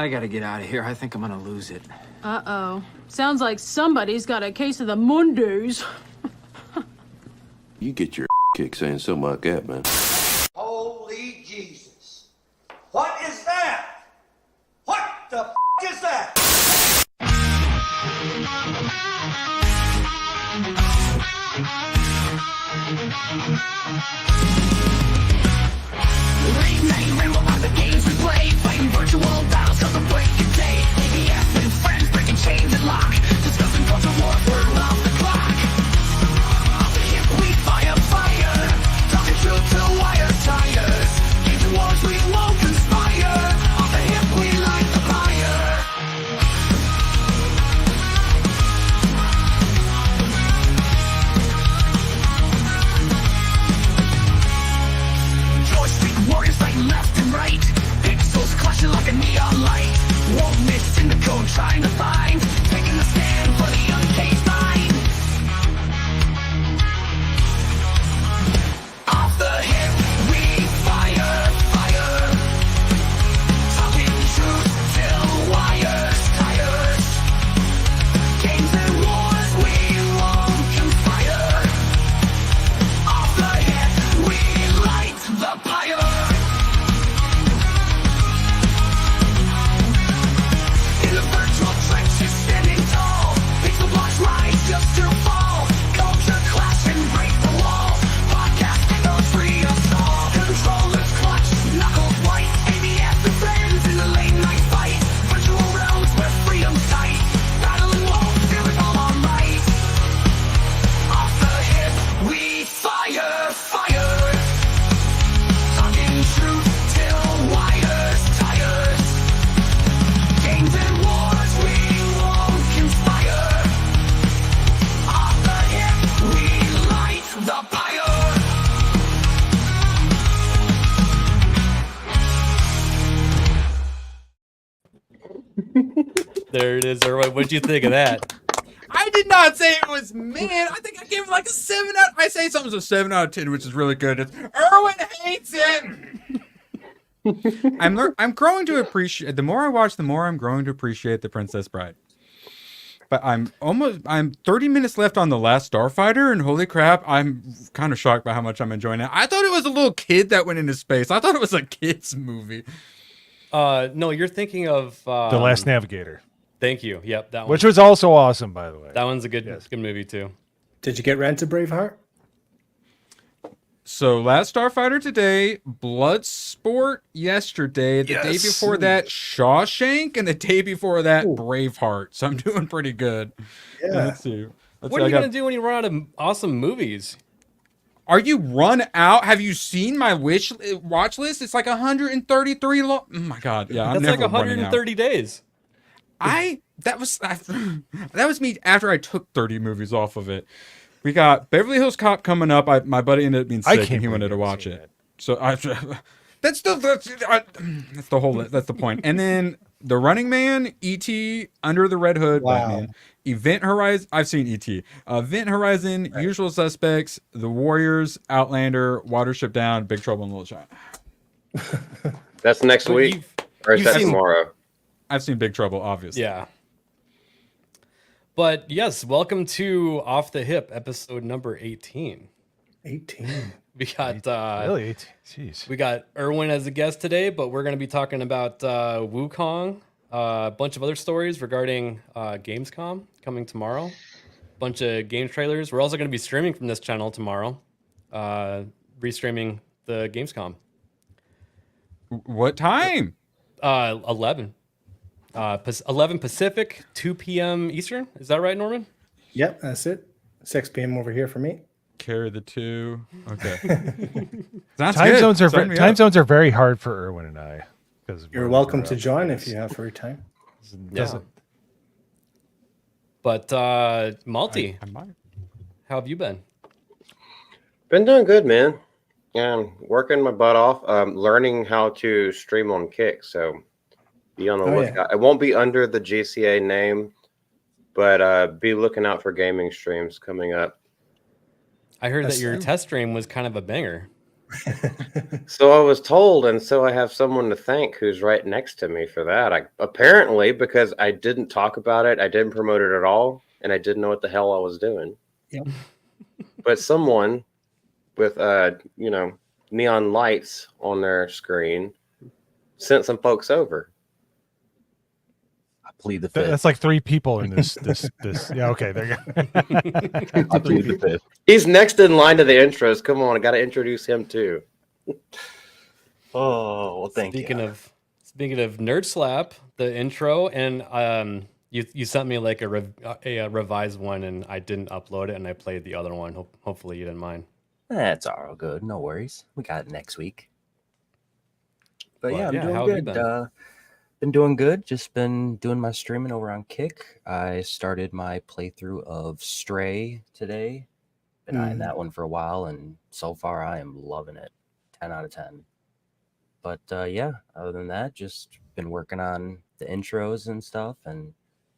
I gotta get out of here. I think I'm gonna lose it. Uh-oh. Sounds like somebody's got a case of the Mondays. You get your kick saying something like that, man. Holy Jesus. What is that? What the is that? Late night ramble about the games we play, fighting virtual battles cause I'm breaking day. ABF and friends breaking chains and lock, discussing culture wars, we're off the clock. Off the hip we fire, talking truth till wire tires. Games and wars we won't conspire, off the hip we light the fire. Joystick warriors fighting left and right, pixels clashing like a neon light. Won't miss in the code trying to find, taking a stand for the uncaged mind. Off the hip we fire, talking truth till wires tires. Games and wars we won't conspire, off the hip we light the fire. In the virtual trenches standing tall, pixel blocks rise just to fall. Culture clash and break the walls, podcast echoes free us all. Controllers clutch, knuckles white, ABF and friends in the late night fight. Virtual realms where freedom's tight, battling won't do it all alright. Off the hip we fire, talking truth till wires tires. Games and wars we won't conspire, off the hip we light the fire. There it is, Erwin. What'd you think of that? I did not say it was man. I think I gave it like a 7 out. I say something's a 7 out of 10, which is really good. It's, Erwin hates it. I'm growing to appreciate. The more I watch, the more I'm growing to appreciate The Princess Bride. But I'm 30 minutes left on the last Starfighter, and holy crap, I'm kind of shocked by how much I'm enjoying it. I thought it was a little kid that went into space. I thought it was a kid's movie. No, you're thinking of The Last Navigator, Thank you. Yep, that one. which was also awesome, by the way. That one's a good, Yes. good movie too. Did you get Rent a Braveheart? So last Starfighter today, Bloodsport yesterday, the day before that Shawshank, and the day before that Braveheart. So I'm doing pretty good. Yeah. Let's see. What are you gonna do when you run out of awesome movies? Are you run out? Have you seen my watch list? It's like 133 long. Oh my god! Yeah, I'm That's never like running out. 130 days. That was me after I took 30 movies off of it. We got Beverly Hills Cop coming up. My buddy ended up being sick and he wanted to watch it. So that's the point. And then The Running Man, E.T., Under the Red Hood, Batman, Event Horizon. I've seen E.T. Event Horizon, Usual Suspects, The Warriors, Outlander, Watership Down, Big Trouble in Little China. That's next week, or is that tomorrow? I've seen Big Trouble, obviously. Yeah. But yes, welcome to Off the Hip, episode number 18. 18. We got Really? 18? Jeez. we got Erwin as a guest today, but we're going to be talking about Wukong, a bunch of other stories regarding Gamescom coming tomorrow, a bunch of game trailers. We're also going to be streaming from this channel tomorrow, restreaming the Gamescom. What time? 11. 11 Pacific, 2 p.m. Eastern. Is that right, Norman? Yep, that's it. 6 p.m. over here for me. Carry the 2. Okay. Time zones are very hard for Erwin and I. You're welcome to join if you have free time. Yeah. But Malty, how have you been? Been doing good, man. Yeah, working my butt off. Learning how to stream on Kick. So be on the lookout. It won't be under the GCA name, but be looking out for gaming streams coming up. I heard that your test stream was kind of a banger. So I was told, and so I have someone to thank who's right next to me for that. I apparently, because I didn't talk about it, I didn't promote it at all, and I didn't know what the hell I was doing. Yep. But someone with neon lights on their screen sent some folks over. I plead the fifth. That's like 3 people in this. Yeah, okay, there you go. I plead the fifth. He's next in line to the intros. Come on, I got to introduce him too. Oh, well, thank Speaking you. speaking of Nerd Slap, the intro, and you sent me like a revised one, and I didn't upload it, and I played the other one. Hopefully you didn't mind. That's all good. No worries. We got it next week. But Well, yeah, I'm yeah, doing how have you good. Been doing good. Just been doing my streaming over on Kick. I started my playthrough of Stray today. Been eyeing that one for a while, and so far I am loving it. 10 out of 10. But yeah, other than that, just been working on the intros and stuff, and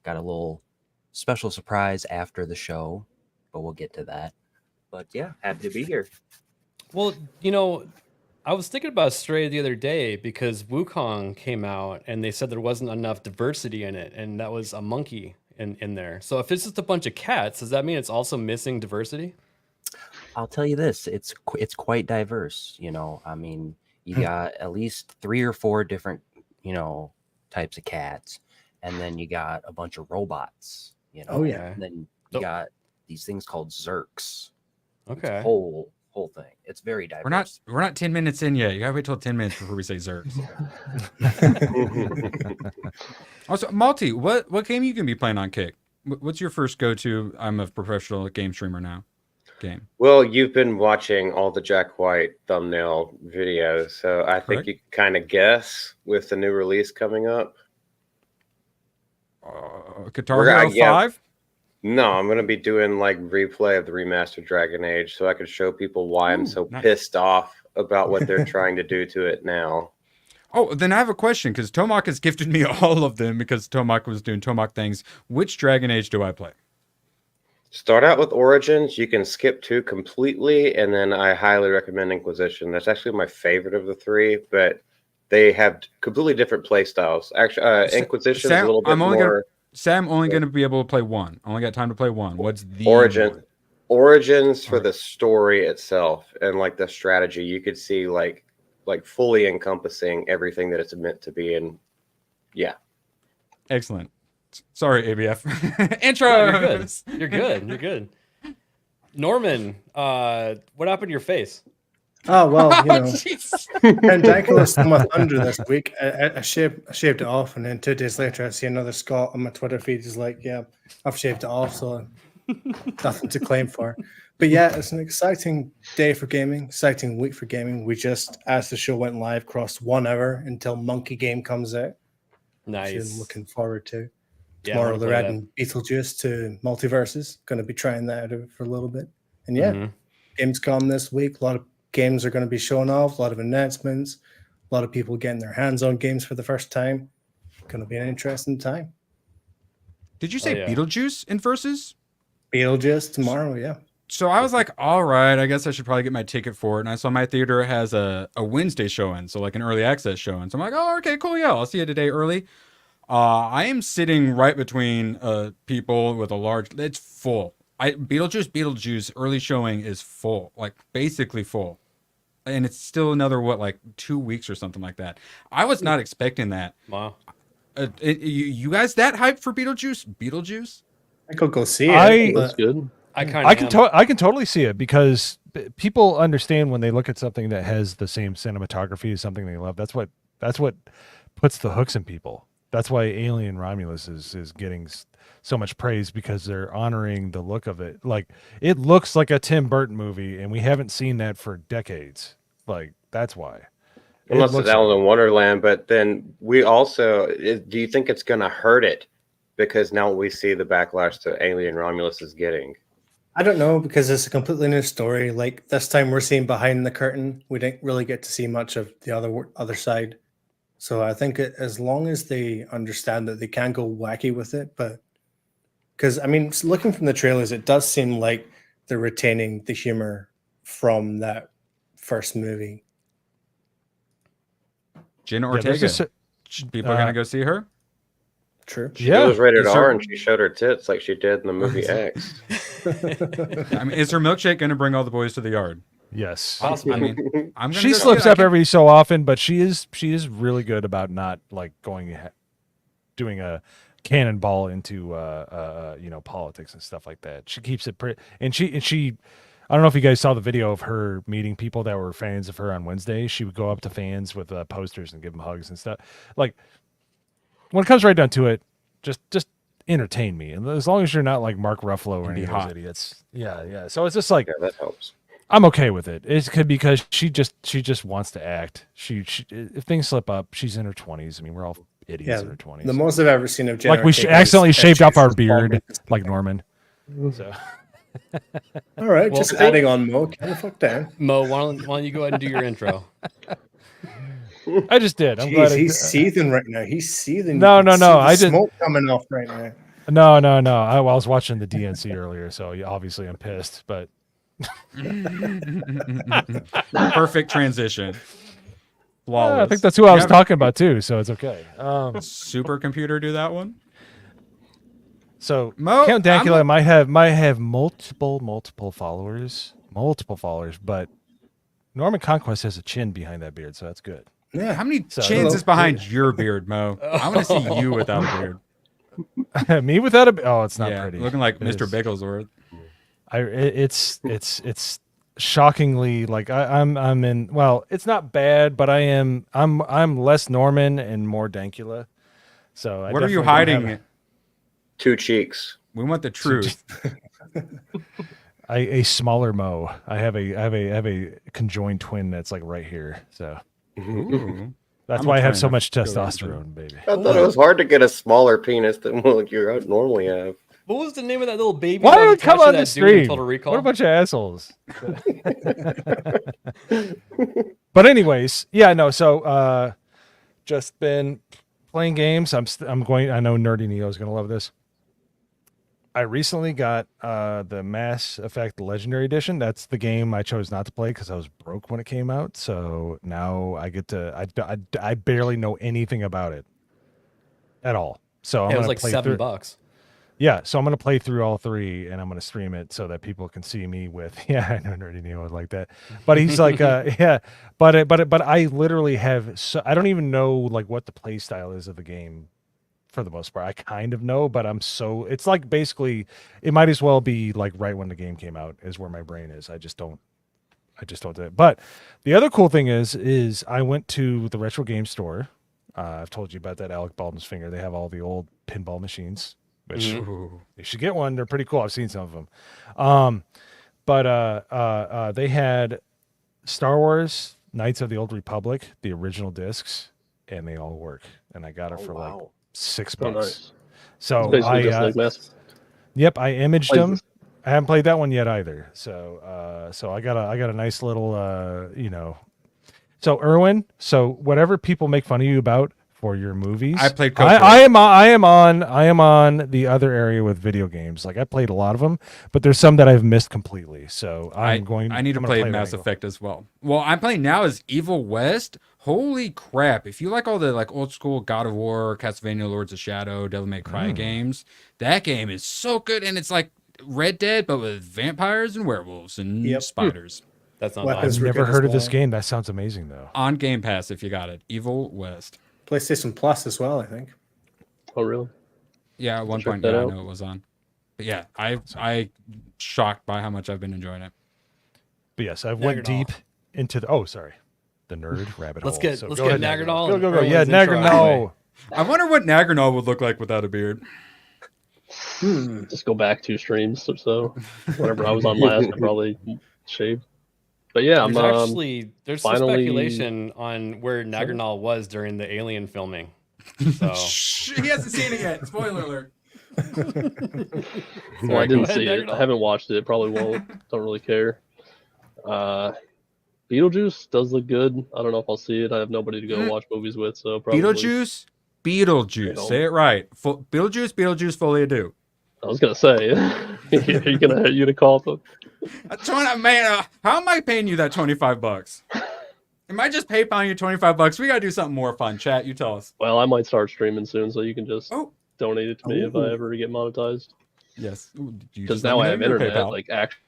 got a little special surprise after the show, but we'll get to that. But yeah, happy to be here. Well, I was thinking about Stray the other day because Wukong came out and they said there wasn't enough diversity in it, and that was a monkey in there. So if it's just a bunch of cats, does that mean it's also missing diversity? I'll tell you this, it's quite diverse. I mean, you got at least 3 or 4 different, types of cats, and then you got a bunch of robots. Oh, yeah. And then you got these things called Zerks. Okay. Whole thing. It's very diverse. We're not 10 minutes in yet. You gotta wait till 10 minutes before we say Zerks. Also, Malty, what game you can be playing on Kick? What's your first go-to? I'm a professional game streamer now. Game. Well, you've been watching all the Jack White thumbnail videos, so I think you can kind of guess with the new release coming up. Guitar Hero 5? No, I'm going to be doing like replay of the remastered Dragon Age so I can show people why I'm so pissed off about what they're trying to do to it now. Oh, then I have a question, because Tomac has gifted me all of them because Tomac was doing Tomac things. Which Dragon Age do I play? Start out with Origins. You can skip 2 completely, and then I highly recommend Inquisition. That's actually my favorite of the 3, but they have completely different play styles. Actually, Inquisition is a little bit more... Sam, only going to be able to play one. Only got time to play one. What's the Origins for the story itself and like the strategy? You could see like fully encompassing everything that it's meant to be, and yeah, excellent. Sorry, ABF. Intro. No, you're good. You're good. Norman, what happened to your face? Oh, well, Pendaculus stole my thunder this week. I shaved it off, and then 2 days later, I see another Scott on my Twitter feed. He's like, yeah, I've shaved it off, so nothing to claim for. But yeah, it's an exciting day for gaming, exciting week for gaming. We just, as the show went live, crossed 1 hour until Monkey Game comes out. Nice. Which I'm looking forward to. Yeah, Tomorrow they're adding Beetlejuice to Multiverses. Going to be trying that out for a little bit. And yeah, Gamescom this week, a lot of games are going to be showing off, a lot of announcements, a lot of people getting their hands on games for the first time. Going to be an interesting time. Did you say Beetlejuice in Versus? Beetlejuice tomorrow, yeah. So I was like, all right, I guess I should probably get my ticket for it. And I saw my theater has a Wednesday showing, so like an early access showing. So I'm like, oh, okay, cool, yeah, I'll see you today early. I am sitting right between people with a large... It's full. Beetlejuice early showing is full, like basically full. And it's still another, 2 weeks or something like that. I was not expecting that. Wow. You guys that hyped for Beetlejuice? I could go see it. That's good. I can totally see it, because people understand when they look at something that has the same cinematography as something they love. That's what puts the hooks in people. That's why Alien Romulus is getting so much praise, because they're honoring the look of it. Like, it looks like a Tim Burton movie, and we haven't seen that for decades. Like, that's why. Unless it's Alice in Wonderland, but then we also... Do you think it's going to hurt it? Because now we see the backlash that Alien Romulus is getting. I don't know, because it's a completely new story. Like, this time we're seeing behind the curtain. We didn't really get to see much of the other side. So I think as long as they understand that they can go wacky with it, but because I mean, looking from the trailers, it does seem like they're retaining the humor from that first movie. Jenna Yeah, there's Ortega. this, People are gonna go see her. True. She was rated Is R her- and she showed her tits like she did in the movie X. I mean, is her milkshake gonna bring all the boys to the yard? Yes. Possibly. I mean, I'm gonna She go see slips it. I up can- every so often, but she is really good about not like doing a cannonball into politics and stuff like that. She keeps it pretty, and she I don't know if you guys saw the video of her meeting people that were fans of her on Wednesday. She would go up to fans with posters and give them hugs and stuff. Like, when it comes right down to it, just entertain me, and as long as you're not like Mark Ruffalo or And any be of those hot. idiots. Yeah. So it's just like, Yeah, that helps. I'm okay with it. It's because she just wants to act. She if things slip up, she's in her 20s. I mean, we're all idiots Yeah, in our 20s. the most I've ever seen of Jenna Like we Ortega accidentally is shaved off our she's beard, balding. like Norman. So All right, Well, just adding on, Mo. Calm the fuck down. Mo, why don't you go ahead and do your intro? I just did. I'm glad Jeez, I he's did. seething right now. He's seething. No, You can no, see no, the I just- smoke coming off right now. No. I was watching the DNC earlier, so obviously I'm pissed. But Perfect transition. Flawless. I think that's who I was Yeah, talking about too. So it's okay. Supercomputer do that one. So Mo, Count I'm- Dankula might have multiple followers, but Norman Conquest has a chin behind that beard, so that's good. Yeah, How many So- chins is behind your beard, Mo? I want to see you without a beard. Me without a oh, it's not Yeah, pretty. looking like It Mr. is. Bigglesworth. It's shockingly like I'm in. Well, it's not bad, but I'm less Norman and more Dankula. So I What are you definitely don't hiding? have 2 cheeks. We want the truth. a smaller Mo. I have a conjoined twin that's like right here. So Ooh. that's I'm why a I have twin. so much Go right testosterone, baby. I thought it was hard to get a smaller penis than what you normally have. What was the name of that little baby? Why that do was it come attached on to the that dude in stream? Total Recall? What a bunch of assholes. But anyways, yeah, no. So just been playing games. I'm going. I know Nerdy Neo is gonna love this. I recently got the Mass Effect Legendary Edition. That's the game I chose not to play because I was broke when it came out. So now I get to. I barely know anything about it at all. So I'm Yeah, it was gonna like play $7. through- Yeah, so I'm gonna play through all 3, and I'm gonna stream it so that people can see me with. Yeah, I know Nerdy Neo would like that, but he's like, yeah, but I literally have. So I don't even know like what the play style is of the game, for the most part. I kind of know, but it's like basically, it might as well be like right when the game came out is where my brain is. I just don't do it. But the other cool thing is I went to the retro game store. I've told you about that Alec Baldwin's finger. They have all the old pinball machines, which you should get one. They're pretty cool. I've seen some of them. But they had Star Wars Knights of the Old Republic, the original discs, and they all work. And I got it for like $6. Nice. So It's basically just I like Mass. yep, I imaged Plays them. this- I haven't played that one yet either. So so I got a nice little So Erwin, so whatever people make fun of you about for your movies, I played I am on the other area with video games. Like I played a lot of them, but there's some that I've missed completely. So I need to I'm gonna play that Mass angle. Effect as well. Well, I'm playing now as Evil West. Holy crap. If you like all the like old school God of War, Castlevania, Lords of Shadow, Devil May Cry games, that game is so good. And it's like Red Dead, but with vampires and werewolves and spiders. That's not Weapons I've were never good as heard of this well. game. That sounds amazing though. On Game Pass if you got it. Evil West. PlayStation Plus as well, I think. Oh, really? Yeah, at one Check point, that yeah, I out. know it was on. But yeah, I shocked by how much I've been enjoying it. But yes, I went deep into the the nerd rabbit Let's hole. get So let's go get ahead, Nagradol. Go. and Yeah, Erwin's intro out of the way. Nagradol. I wonder what Nagranol would look like without a beard. Just go back 2 streams or so. Whenever I was on last, I probably shaved. But yeah, I'm There's some finally- speculation on where Nagranol was during the Alien filming. So He hasn't seen it yet. Spoiler alert. well, I didn't go ahead, see it. Nagradol. I haven't watched it. Probably won't. Don't really care. Beetlejuice does look good. I don't know if I'll see it. I have nobody to go watch movies with, so probably. Beetlejuice? You Beetlejuice. know. Say it right. Beetlejuice, Beetlejuice, fully ado. I was gonna say, are you gonna call it? Man, how am I paying you that $25? Am I just PayPaling you $25? We gotta do something more fun. Chat, you tell us. Well, I might start streaming soon, so you can just donate it to me if I Ooh. ever get monetized. Yes, Because now I have internet. Like, actually.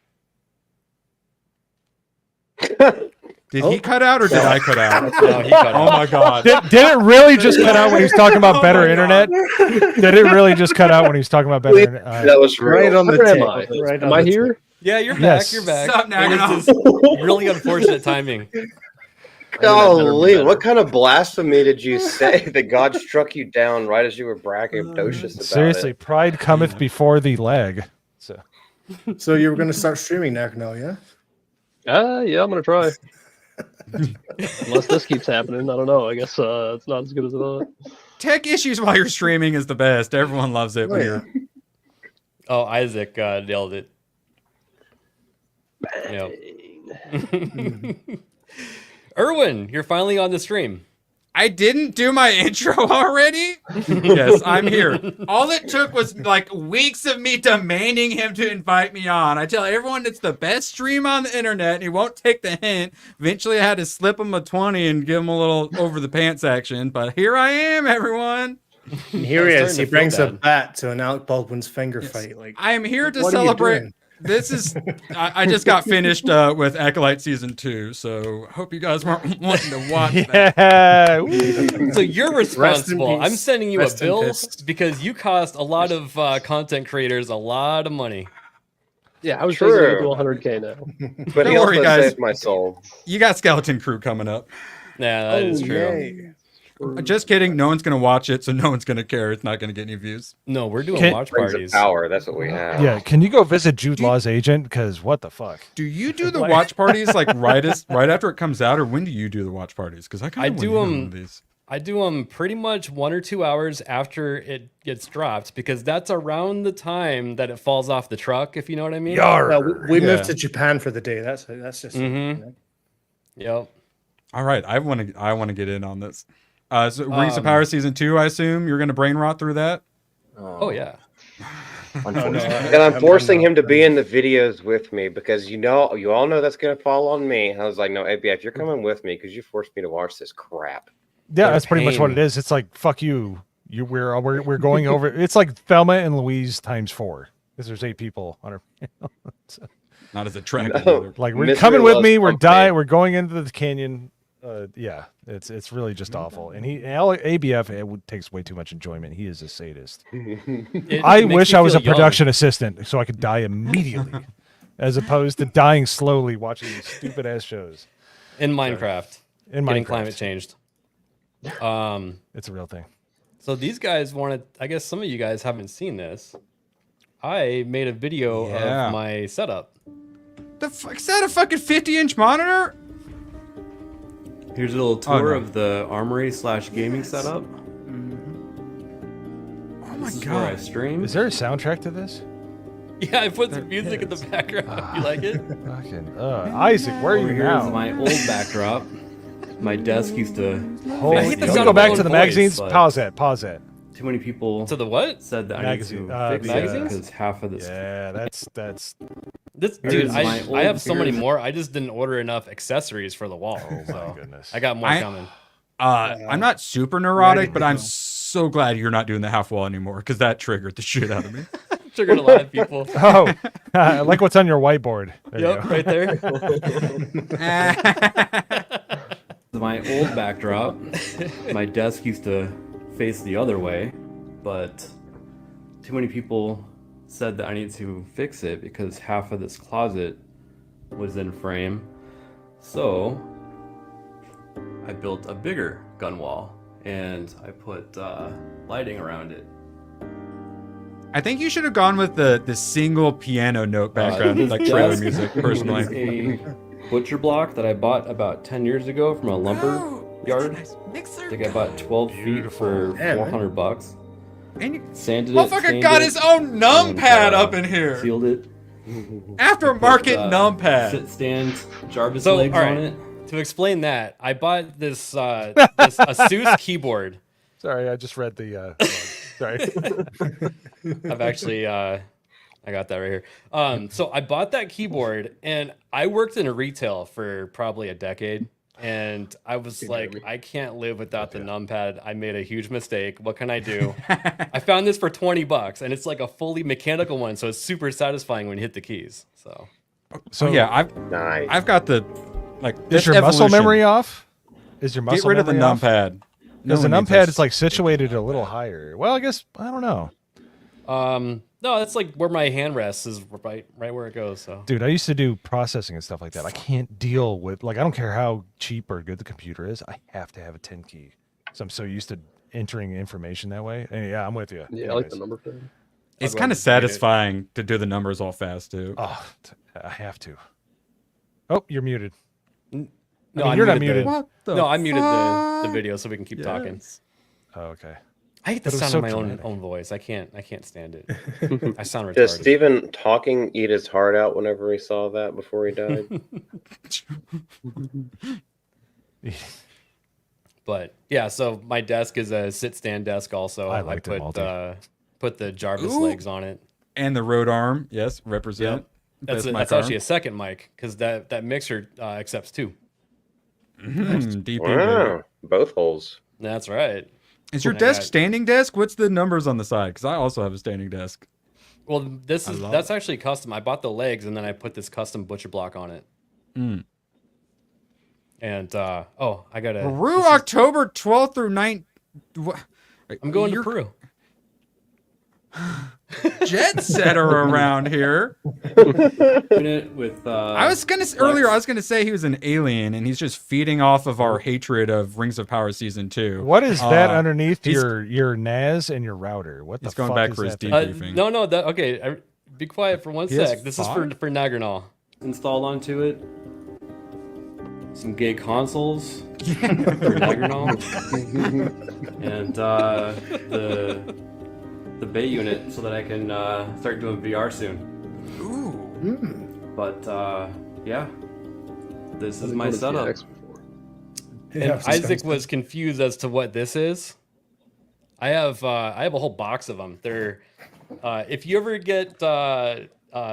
Did he cut out or did I cut out? No, he cut out. Oh my god! Did it really just cut out when he was talking about better internet? Did it really just cut out when he was talking about better internet? That was Right on the Where am tip. I? Right Am on I the here? tip. Yeah, you're back. Yes. You're back. Stop nagging This is really unfortunate timing. Golly, what kind of blasphemy did you say that God struck you down right as you were braggadocious about Seriously, it? pride cometh before the lag. So So you were going to start streaming now, yeah? Yeah, I'm gonna try. Unless this keeps happening, I don't know. I guess it's not as good as I thought. Tech issues while you're streaming is the best. Everyone loves it when you're. Oh, Isaac nailed it. Yep. Erwin, you're finally on the stream. I didn't do my intro already? Yes, I'm here. All it took was like weeks of me demanding him to invite me on. I tell everyone it's the best stream on the internet, and he won't take the hint. Eventually, I had to slip him a 20 and give him a little over the pants action, but here I am, everyone. And here he is. He brings a bad. bat to an Alec Baldwin's finger fight. Like, I am here to what are you celebrate. doing? This is. I just got finished with Acolyte Season 2, so hope you guys weren't wanting to watch that. yeah. Woo. So you're responsible. peace. I'm sending you Rest a in bill peace. because you cost a lot of content creators a lot of money. Yeah, I was True. raising it to 100K now. But he Don't worry, also guys. saved my soul. You got Skeleton Crew coming up. Yeah, that is true. Yay. Just kidding. No one's gonna watch it, so no one's gonna care. It's not gonna get any views. No, we're doing Can- watch Rings of parties. power, that's what we have. Yeah, can you go visit Jude Law's agent? Because what the fuck? Do you do the watch parties like right after it comes out, or when do you do the watch parties? Because I kind I of do them. these. I do them pretty much 1 or 2 hours after it gets dropped because that's around the time that it falls off the truck. If you know what I mean. Well, we Yeah. moved to Japan for the day. That's just. Mhm. Yep. All right, I want to get in on this. So Rings of Power Season 2, I assume you're gonna brain rot through that. Oh yeah. And I'm forcing him to be in the videos with me because you all know that's gonna fall on me. I was like, no, ABF, you're coming with me because you forced me to watch this crap. Yeah, that's pretty much what it is. It's like fuck you. We're going over. It's like Thelma and Louise times 4 because there's 8 people on her. Not as attractive. No. either. Like we're Misery coming with loves me. We're company. dying. We're going into the canyon. Yeah, it's really just awful. And ABF takes way too much enjoyment. He is a sadist. It I makes wish me I was a feel young. production assistant so I could die immediately, as opposed to dying slowly watching these stupid ass shows. In Minecraft. In Getting Minecraft, climate changed. it's a real thing. So these guys wanted. I guess some of you guys haven't seen this. I made a video Yeah. of my setup. The fuck is that? A fucking 50-inch monitor? Here's a little tour no. of the armory / gaming setup. Oh my This is where I god. stream. Is there a soundtrack to this? Yeah, I put some music in the background. You like it? Fucking Isaac, where are Over you here now? is my old backdrop. My desk used to. Holy, I hate the let's sound go of my back own to the voice, magazines. but- Pause that. Too many people To the what? said that Magazine. I need to fix magazines? it because half of this. Yeah, that's This Here's dude, my I have old so many beard. more. I just didn't order enough accessories for the wall. oh my so goodness. I got more coming. I'm not super neurotic, but I'm so glad you're not doing the half wall anymore because that triggered the shit out of me. Triggered a lot of people. Oh, like what's on your whiteboard. There you Yep, go. right there. My old backdrop. My desk used to face the other way, but too many people said that I need to fix it because half of this closet was in frame. So I built a bigger gun wall and I put lighting around it. I think you should have gone with the single piano note background, This like trailer desk music, is personally. a butcher block that I bought about 10 years ago from a lumber yard. I think I bought 12 feet for Yeah, man. $400. And you, Sanded it, motherfucker stained got it, his own and, numpad up in here. Sealed it. Aftermarket Put, numpad. Sit stand Jarvis So, legs all right. on it. To explain that, I bought this Asus keyboard. Sorry, I just read the. Sorry. I've actually I got that right here. So I bought that keyboard, and I worked in retail for probably a decade, and I was like, I can't live without the numpad. I made a huge mistake. What can I do? I found this for $20, and it's like a fully mechanical one, so it's super satisfying when you hit the keys. So yeah, I've got the Is your muscle memory off? Is your muscle Get rid of the memory off? numpad. Because No the one needs numpad us. is like situated a little higher. Well, I guess I don't know. No, that's like where my hand rests is right where it goes. So, Dude, I used to do processing and stuff like that. I can't deal with I don't care how cheap or good the computer is. I have to have a 10 key. So I'm so used to entering information that way. And yeah, I'm with you. Yeah, I like the number thing. It's kind of satisfying to do the numbers all fast too. Oh, I have to. Oh, you're muted. No, I mean, you're not muted muted. No, I muted the video so we can keep talking. Oh, okay. I hate the But it was sound so of my dramatic. own voice. I can't stand it. I sound Does retarded. Steven talking eat his heart out whenever he saw that before he died? But yeah, so my desk is a sit-stand desk. Also, I like that put the Jarvis Ooh. legs on it. And the road arm, yes, represent. That's Best mic that's arm. actually a second mic because that mixer accepts two. DP. Wow, both holes. That's right. Is your I desk got- standing desk? What's the numbers on the side? Because I also have a standing desk. Well, that's actually custom. I bought the legs and then I put this custom butcher block on it. And I got a Peru, October 12th through 9th. I'm going to Peru. Jet setter around here. With I was gonna earlier. I was gonna say he was an alien, and he's just feeding off of our hatred of Rings of Power season 2. What is that underneath he's- your NAS and your router? What the He's going fuck back is for his that debriefing. thing? No, okay. Be quiet for one He has sec. This is five? for Nagranol. installed onto it. Some gay consoles for Nagranol. And the Bay unit so that I can start doing VR soon. Ooh. But yeah, this is I've my noticed the setup. X before. And Isaac was confused as to what this is. I have a whole box of them. They're if you ever get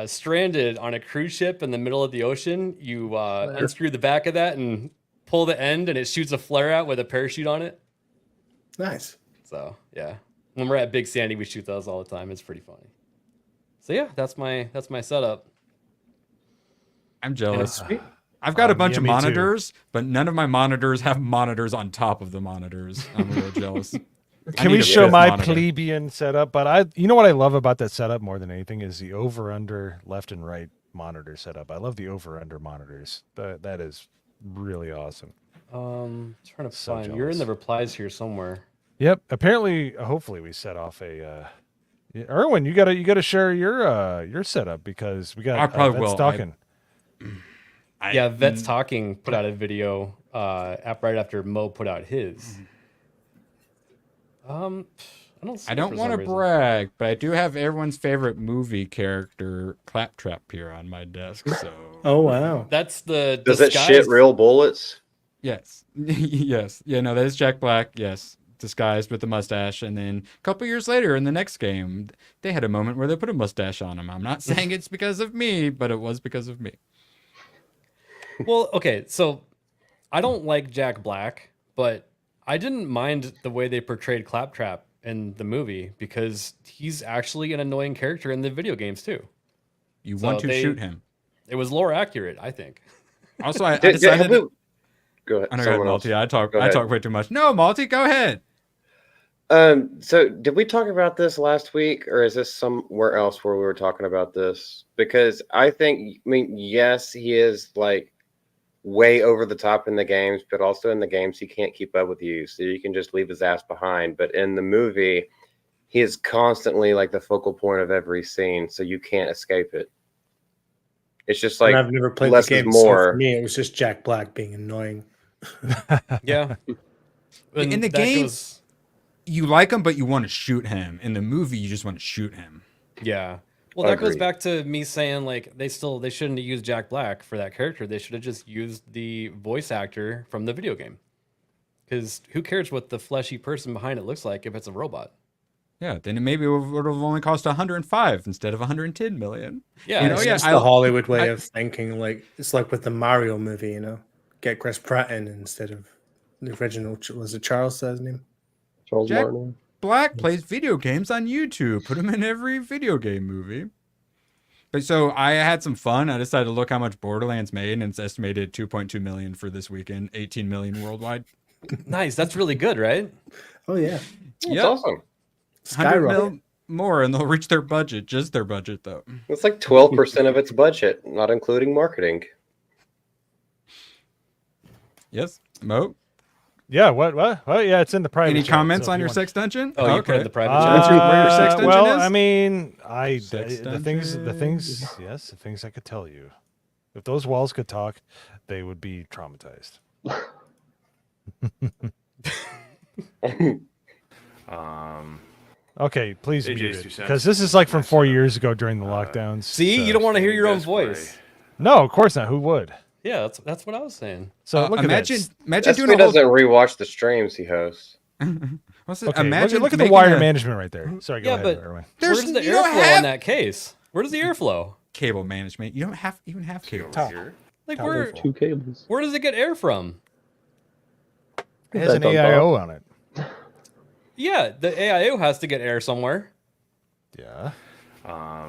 stranded on a cruise ship in the middle of the ocean, you unscrew the back of that and pull the end, and it shoots a flare out with a parachute on it. Nice. So yeah, when we're at Big Sandy, we shoot those all the time. It's pretty funny. So yeah, that's my setup. I'm jealous. Sweet. I've got a bunch yeah, of me too. monitors, but none of my monitors have monitors on top of the monitors. I'm real jealous. I Can need we a show fifth my monitor. plebeian setup? But you know what I love about that setup more than anything is the over under left and right monitor setup. I love the over under monitors. That is really awesome. Trying to So find. You're in the jealous. replies here somewhere. Yep. Apparently, hopefully, we set off a. Erwin, you gotta share your setup because we got I probably Vets will. talking. Yeah, Vets Talking put out a video right after Mo put out his. I don't. See I it don't for want some to reason. brag, but I do have everyone's favorite movie character, Claptrap, here on my desk. So Oh wow. That's the. Does it disguised- shit real bullets? yes, yes, yeah, no, that is Jack Black. Yes, disguised with the mustache, and then a couple years later in the next game, they had a moment where they put a mustache on him. I'm not saying it's because of me, but it was because of me. Well, okay, so I don't like Jack Black, but I didn't mind the way they portrayed Claptrap in the movie because he's actually an annoying character in the video games too. You So want to they- shoot him. It was lore accurate, I think. Also, I Did- decided. have we- Go ahead. I know, someone else. Malty. I Go I ahead. talk way too much. No, Malty, go ahead. So did we talk about this last week, or is this somewhere else where we were talking about this? Because I mean, yes, he is like way over the top in the games, but also in the games he can't keep up with you, so you can just leave his ass behind. But in the movie, he is constantly like the focal point of every scene, so you can't escape it. It's just like And I've never played less the is game, so more. for me, it was just Jack Black being annoying. Yeah. In And the that game, goes- you like him, but you want to shoot him. In the movie, you just want to shoot him. yeah. Well, that goes Agreed. back to me saying like they shouldn't have used Jack Black for that character. They should have just used the voice actor from the video game. Because who cares what the fleshy person behind it looks like if it's a robot? Yeah, then it maybe would have only cost 105 instead of 110 million. Yeah, you know, It's the Hollywood way of thinking. Like it's like with the Mario movie, you know, get Chris Pratt in instead of the original. Was it Charles? Says his name. Charles Jack Martin. Black plays video games on YouTube. Put him in every video game movie. But so I had some fun. I decided to look how much Borderlands made, and it's estimated 2.2 million for this weekend, 18 million worldwide. Nice. That's really good, right? Oh yeah, That's awesome. 100 mil more, and they'll reach their budget. Just their budget, though. It's like 12% of its budget, not including marketing. Yes, Mo. Yeah, what? Oh, yeah, it's in the private. Any chat, comments so on if your you sex dungeon? Oh, you put it in the private chat. That's where your sex dungeon well, is? I mean, Sex the things, yes, the things I could tell you. If those walls could talk, they would be traumatized. Okay, please AJ's mute 2 it, cents. because this is like from 4 years ago during the lockdowns. See, you don't want to hear your own voice. No, of course not. Who would? Yeah, that's what I was saying. So look imagine, at imagine That's doing who a whole. doesn't rewatch the streams he hosts. What's it? Okay, Imagine look at the making wire a management right there. Sorry, go Yeah, ahead, but Erwin. where's the you don't airflow have- in that case? Where does the airflow? cable management. You don't even have cable. Like Top where? info. Two cables. Where does it get air from? It has an That's on AIO on it. Yeah, the AIO has to get air somewhere. Yeah.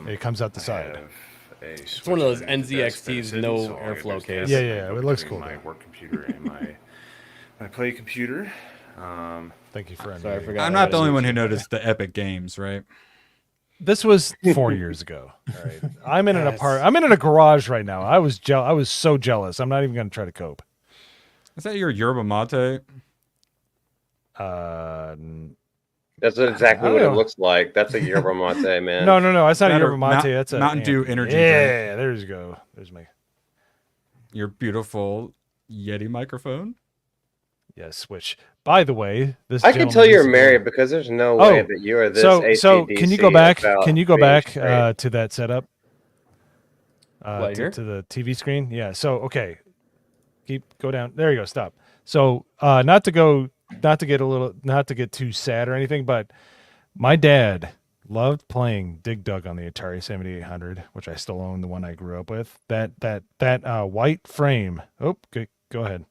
It comes out the side. It's one of those NZXT's no airflow case. Yeah, yeah, it looks cool. My though. work computer and my play computer. Thank you for Sorry, I unmuting. forgot. I'm not the only one who noticed the Epic Games, right? This was 4 years ago. All right. I'm in a garage right now. I was so jealous. I'm not even going to try to cope. Is that your yerba mate? That's exactly I what don't it know. looks like. That's a yerba mate, man. No, that's not a That or yerba mate. That's a Mountain Dew energy Yeah, there you go. There's my Your beautiful Yeti microphone. yes. Which, by the way, this I can tell gentleman you're is- married because there's no way that you are this So can you go AC/DC back? about Can you go being back straight. to that setup? What, here? To the TV screen. Yeah. So okay, go down. There you go. Stop. So not to get too sad or anything, but my dad loved playing Dig Dug on the Atari 7800, which I still own, the one I grew up with. That white frame. Oh, go ahead.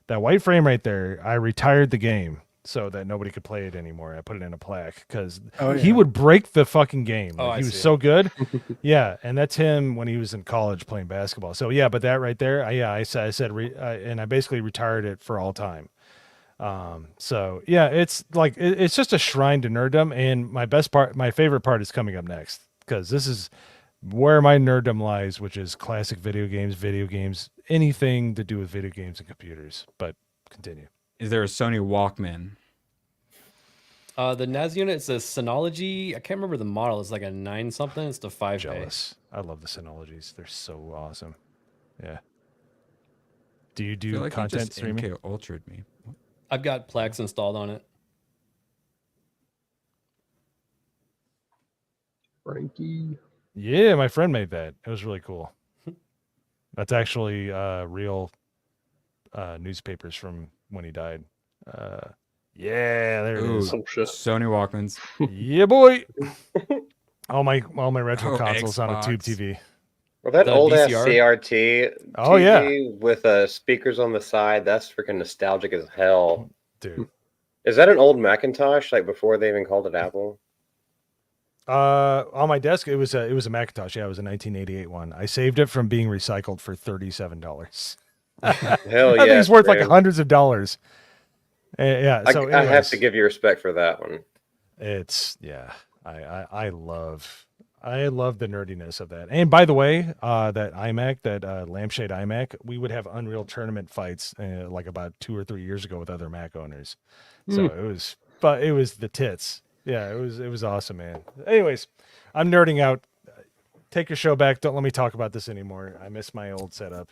That white frame right there. I retired the game so that nobody could play it anymore. I put it in a plaque because he would break the fucking game. Oh, Like, I he was see. so good. Yeah, and that's him when he was in college playing basketball. So yeah, but that right there, I said, and I basically retired it for all time. So yeah, it's like it's just a shrine to nerddom, and my favorite part is coming up next because this is where my nerddom lies, which is classic video games, anything to do with video games and computers. But continue. Is there a Sony Walkman? The NAS unit is a Synology. I can't remember the model. It's like a 9 something. It's the 5 Jealous. I love the Synologies. They're so awesome. Yeah. Do you I do feel like you content just streaming? MK Ultra'd me. I've got Plex installed on it. Frankie. Yeah, my friend made that. It was really cool. That's actually real newspapers from when he died. Yeah, there it is. Oh shit. Sony Walkmans. Yeah, boy. all my retro Oh, consoles on a tube Xbox. TV. Well, that The old ass VCR? CRT Oh, yeah. TV with speakers on the side, that's freaking nostalgic as hell. Dude. Is that an old Macintosh, like before they even called it Apple? On my desk, it was a Macintosh. Yeah, it was a 1988 one. I saved it from being recycled for $37. Hell I yeah. think it's worth like man. hundreds of dollars. Yeah. So I have anyways, to give you respect for that one. it's yeah. I love the nerdiness of that. And by the way, that iMac, that lampshade iMac, we would have Unreal Tournament fights like about 2 or 3 years ago with other Mac owners. So it was the tits. Yeah, it was awesome, man. Anyways, I'm nerding out. Take your show back. Don't let me talk about this anymore. I miss my old setup.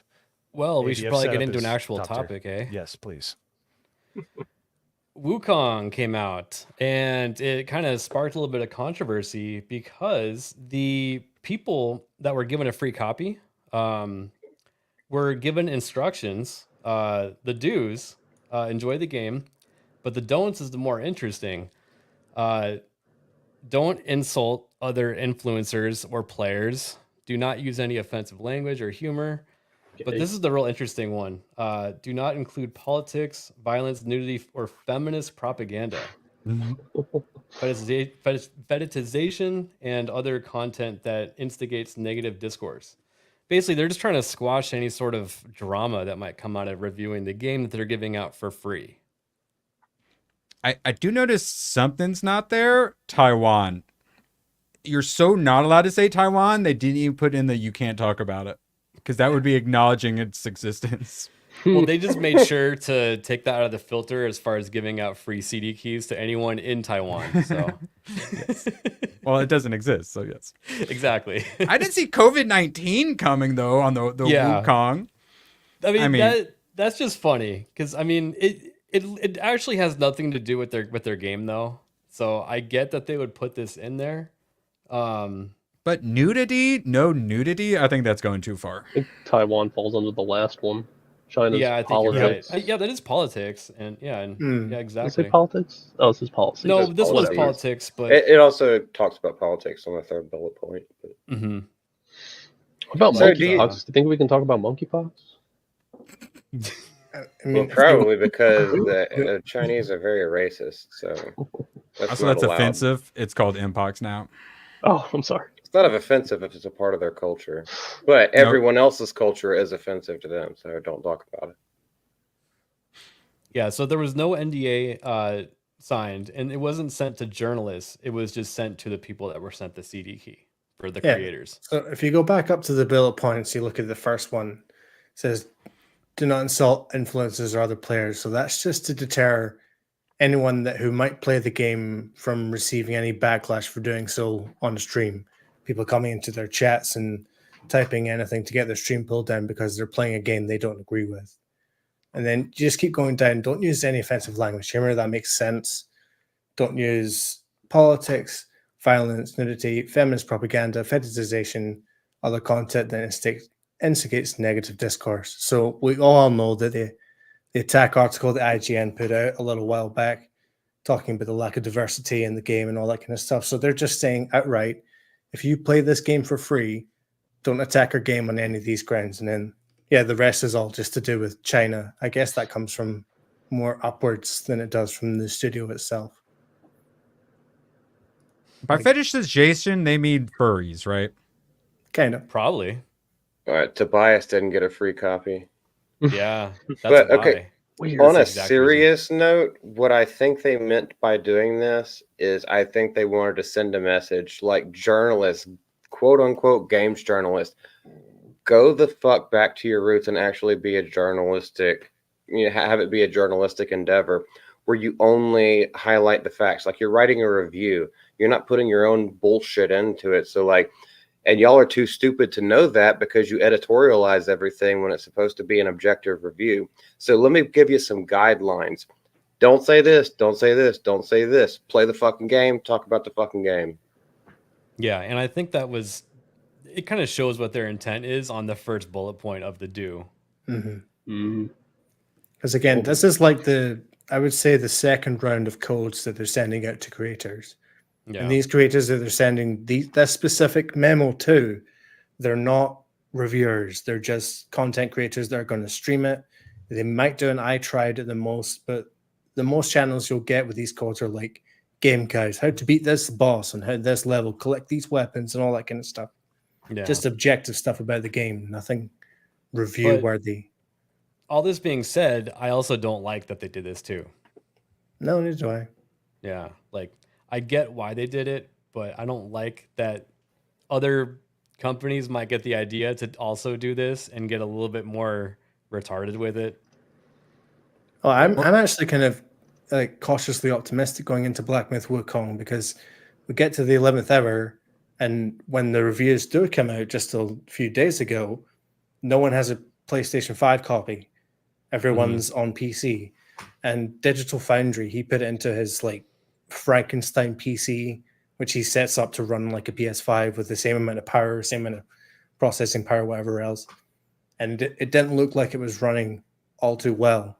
Well, we should ABF probably get setup into an is actual top tier. topic, eh? Yes, please. Wukong came out, and it kind of sparked a little bit of controversy because the people that were given a free copy were given instructions. The do's, enjoy the game, but the don'ts is the more interesting. Don't insult other influencers or players. Do not use any offensive language or humor. But this is the real interesting one. Do not include politics, violence, nudity, or feminist propaganda. Fetishization and other content that instigates negative discourse. Basically, they're just trying to squash any sort of drama that might come out of reviewing the game that they're giving out for free. I do notice something's not there. Taiwan. You're so not allowed to say Taiwan, they didn't even put in the you can't talk about it. Because that would be acknowledging its existence. Well, they just made sure to take that out of the filter as far as giving out free CD keys to anyone in Taiwan. So, yes. Well, it doesn't exist, so yes. Exactly. I didn't see COVID-19 coming though on the Wukong. I mean that's just funny because I mean it actually has nothing to do with their game though. So I get that they would put this in there. But nudity, no nudity, I think that's going too far. I think Taiwan falls under the last one. China's I think politics. you're right. Yeah, that is politics, and yeah, exactly. Is it politics? Oh, this is policy. No, this was politics, but it also talks about politics on the third bullet point. But... Mm-hmm. What about monkeypox? Do you think we can talk about monkeypox? Well, probably because the Chinese are very racist, so that's offensive. It's called Mpox now. Oh, I'm sorry. It's not offensive if it's a part of their culture, but everyone else's culture is offensive to them, so don't talk about it. Yeah, so there was no NDA signed, and it wasn't sent to journalists. It was just sent to the people that were sent the CD key for the creators. So if you go back up to the bullet points, you look at the first one, it says, do not insult influencers or other players. So that's just to deter anyone who might play the game from receiving any backlash for doing so on the stream. People coming into their chats and typing anything to get their stream pulled down because they're playing a game they don't agree with. And then you just keep going down. Don't use any offensive language. Humor, that makes sense. Don't use politics, violence, nudity, feminist propaganda, fetishization, other content that instigates negative discourse. So we all know that the attack article that IGN put out a little while back talking about the lack of diversity in the game and all that kind of stuff. So they're just saying outright, if you play this game for free, don't attack our game on any of these grounds. And then, the rest is all just to do with China. I guess that comes from more upwards than it does from the studio itself. By fetishization, they mean furries, right? Kind of. Probably. All right, Tobias didn't get a free copy. Yeah, that's but why. okay. Weird. On a That's exact serious note, what I think they meant by doing this is I think they wanted to send a message like journalists, quote unquote games journalists, go the fuck back to your roots and actually be a journalistic, have it be a journalistic endeavor where you only highlight the facts. Like you're writing a review, you're not putting your own bullshit into it. So like, and y'all are too stupid to know that because you editorialize everything when it's supposed to be an objective review. So let me give you some guidelines. Don't say this, don't say this, don't say this. Play the fucking game, talk about the fucking game. Yeah, and I think that was, it kind of shows what their intent is on the first bullet point of the do. Because again, this is like I would say the second round of codes that they're sending out to creators. Yeah. And these creators that they're sending this specific memo to, they're not reviewers. They're just content creators that are going to stream it. They might do an I tried at the most, but the most channels you'll get with these codes are like game guides, how to beat this boss and how this level, collect these weapons and all that kind of stuff. Yeah. Just objective stuff about the game, nothing review worthy. All this being said, I also don't like that they did this too. No, neither do I. Yeah, like I get why they did it, but I don't like that other companies might get the idea to also do this and get a little bit more retarded with it. Oh, I'm actually kind of like cautiously optimistic going into Black Myth Wukong because we get to the 11th hour, and when the reviews do come out just a few days ago, no one has a PlayStation 5 copy. Everyone's on PC. And Digital Foundry, he put it into his like Frankenstein PC, which he sets up to run like a PS5 with the same amount of power, same amount of processing power, whatever else. And it didn't look like it was running all too well.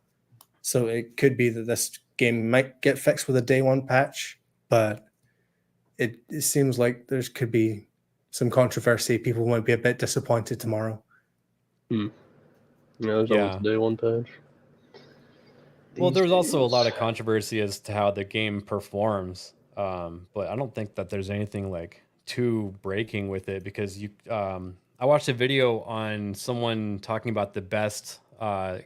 So it could be that this game might get fixed with a day one patch, but it seems like there could be some controversy. People might be a bit disappointed tomorrow. Yeah, there's always a day one patch. Well, there's also a lot of controversy as to how the game performs, but I don't think that there's anything like too breaking with it because I watched a video on someone talking about the best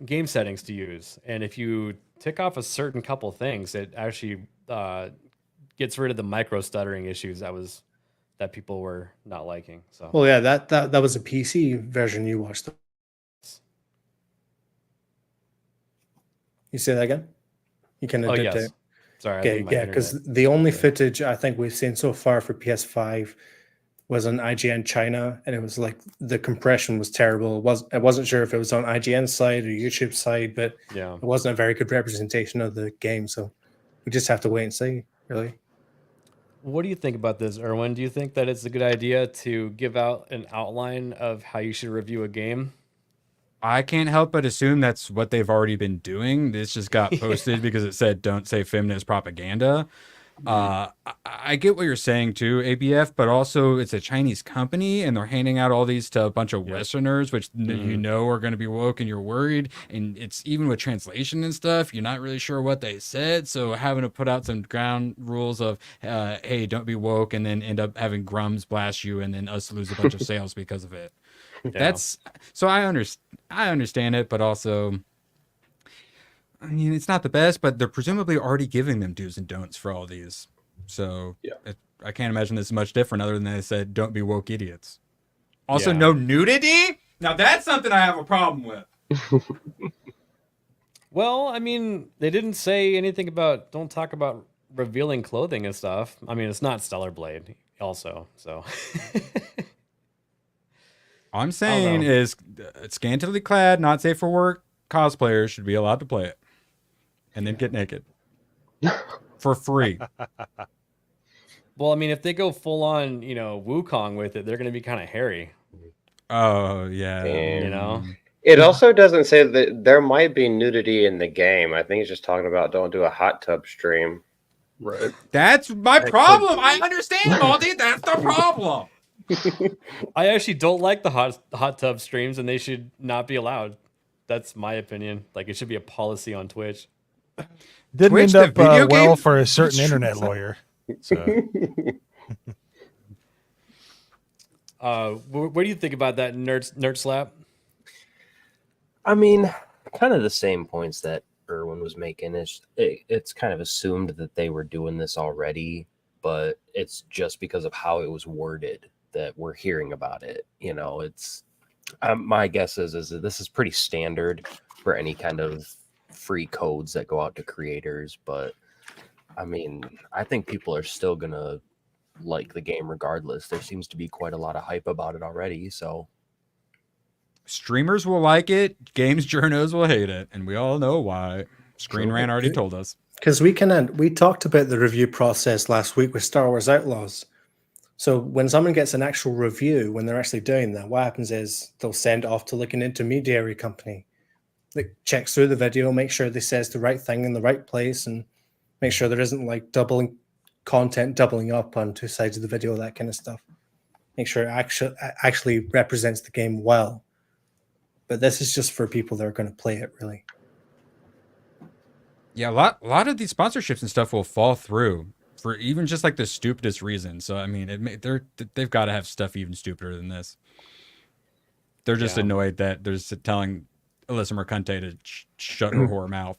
game settings to use, and if you tick off a certain couple things, it actually gets rid of the micro stuttering issues that people were not liking. So, Well, yeah, that was a PC version you watched. You say that again? You kind of oh did yes, it. sorry, I Okay, think my yeah, because internet. the only footage I think we've seen so far for PS5 was on IGN China, and it was like the compression was terrible. I wasn't sure if it was on IGN's side or YouTube side, but Yeah. it wasn't a very good representation of the game. So we just have to wait and see, really. What do you think about this, Erwin? Do you think that it's a good idea to give out an outline of how you should review a game? I can't help but assume that's what they've already been doing. This just got posted because it said "Don't say feminist propaganda." I get what you're saying too, ABF, but also it's a Chinese company and they're handing out all these to a bunch of Westerners, which you know are going to be woke, and you're worried. And it's even with translation and stuff, you're not really sure what they said. So having to put out some ground rules of, hey, don't be woke, and then end up having Grums blast you, and then us lose a bunch of sales because of it. That's so I understand it, but also, I mean, it's not the best, but they're presumably already giving them do's and don'ts for all these. So I can't imagine this is much different other than they said, don't be woke idiots. Also, no nudity? Now that's something I have a problem with. Well, I mean, they didn't say anything about, don't talk about revealing clothing and stuff. I mean, it's not Stellar Blade also, so. All I'm saying is scantily clad, not safe for work cosplayers should be allowed to play it. And then get naked. For free. Well, I mean, if they go full on, Wukong with it, they're going to be kind of hairy. Oh, yeah. And You know? it also doesn't say that there might be nudity in the game. I think it's just talking about don't do a hot tub stream. Right. That's my problem. I understand, Baldy. That's the problem. I actually don't like the hot tub streams, and they should not be allowed. That's my opinion. Like, it should be a policy on Twitch. Didn't Twitch, end up the video well game? for a certain internet lawyer. So. What do you think about that nerd slap? I mean, kind of the same points that Erwin was making. It's kind of assumed that they were doing this already, but it's just because of how it was worded that we're hearing about it. It's my guess is that this is pretty standard for any kind of free codes that go out to creators. But I mean, I think people are still gonna like the game regardless. There seems to be quite a lot of hype about it already. So streamers will like it, games journos will hate it, and we all know why. Screen Rant already told us. Because we talked about the review process last week with Star Wars Outlaws. So when someone gets an actual review, when they're actually doing that, what happens is they'll send it off to like an intermediary company that checks through the video, make sure they says the right thing in the right place, and make sure there isn't like content doubling up on two sides of the video, that kind of stuff. Make sure it actually represents the game well. But this is just for people that are going to play it, really. Yeah, a lot of these sponsorships and stuff will fall through for even just like the stupidest reason. So I mean, they've got to have stuff even stupider than this. They're just annoyed that they're just telling Alyssa Mercante to shut her whore mouth.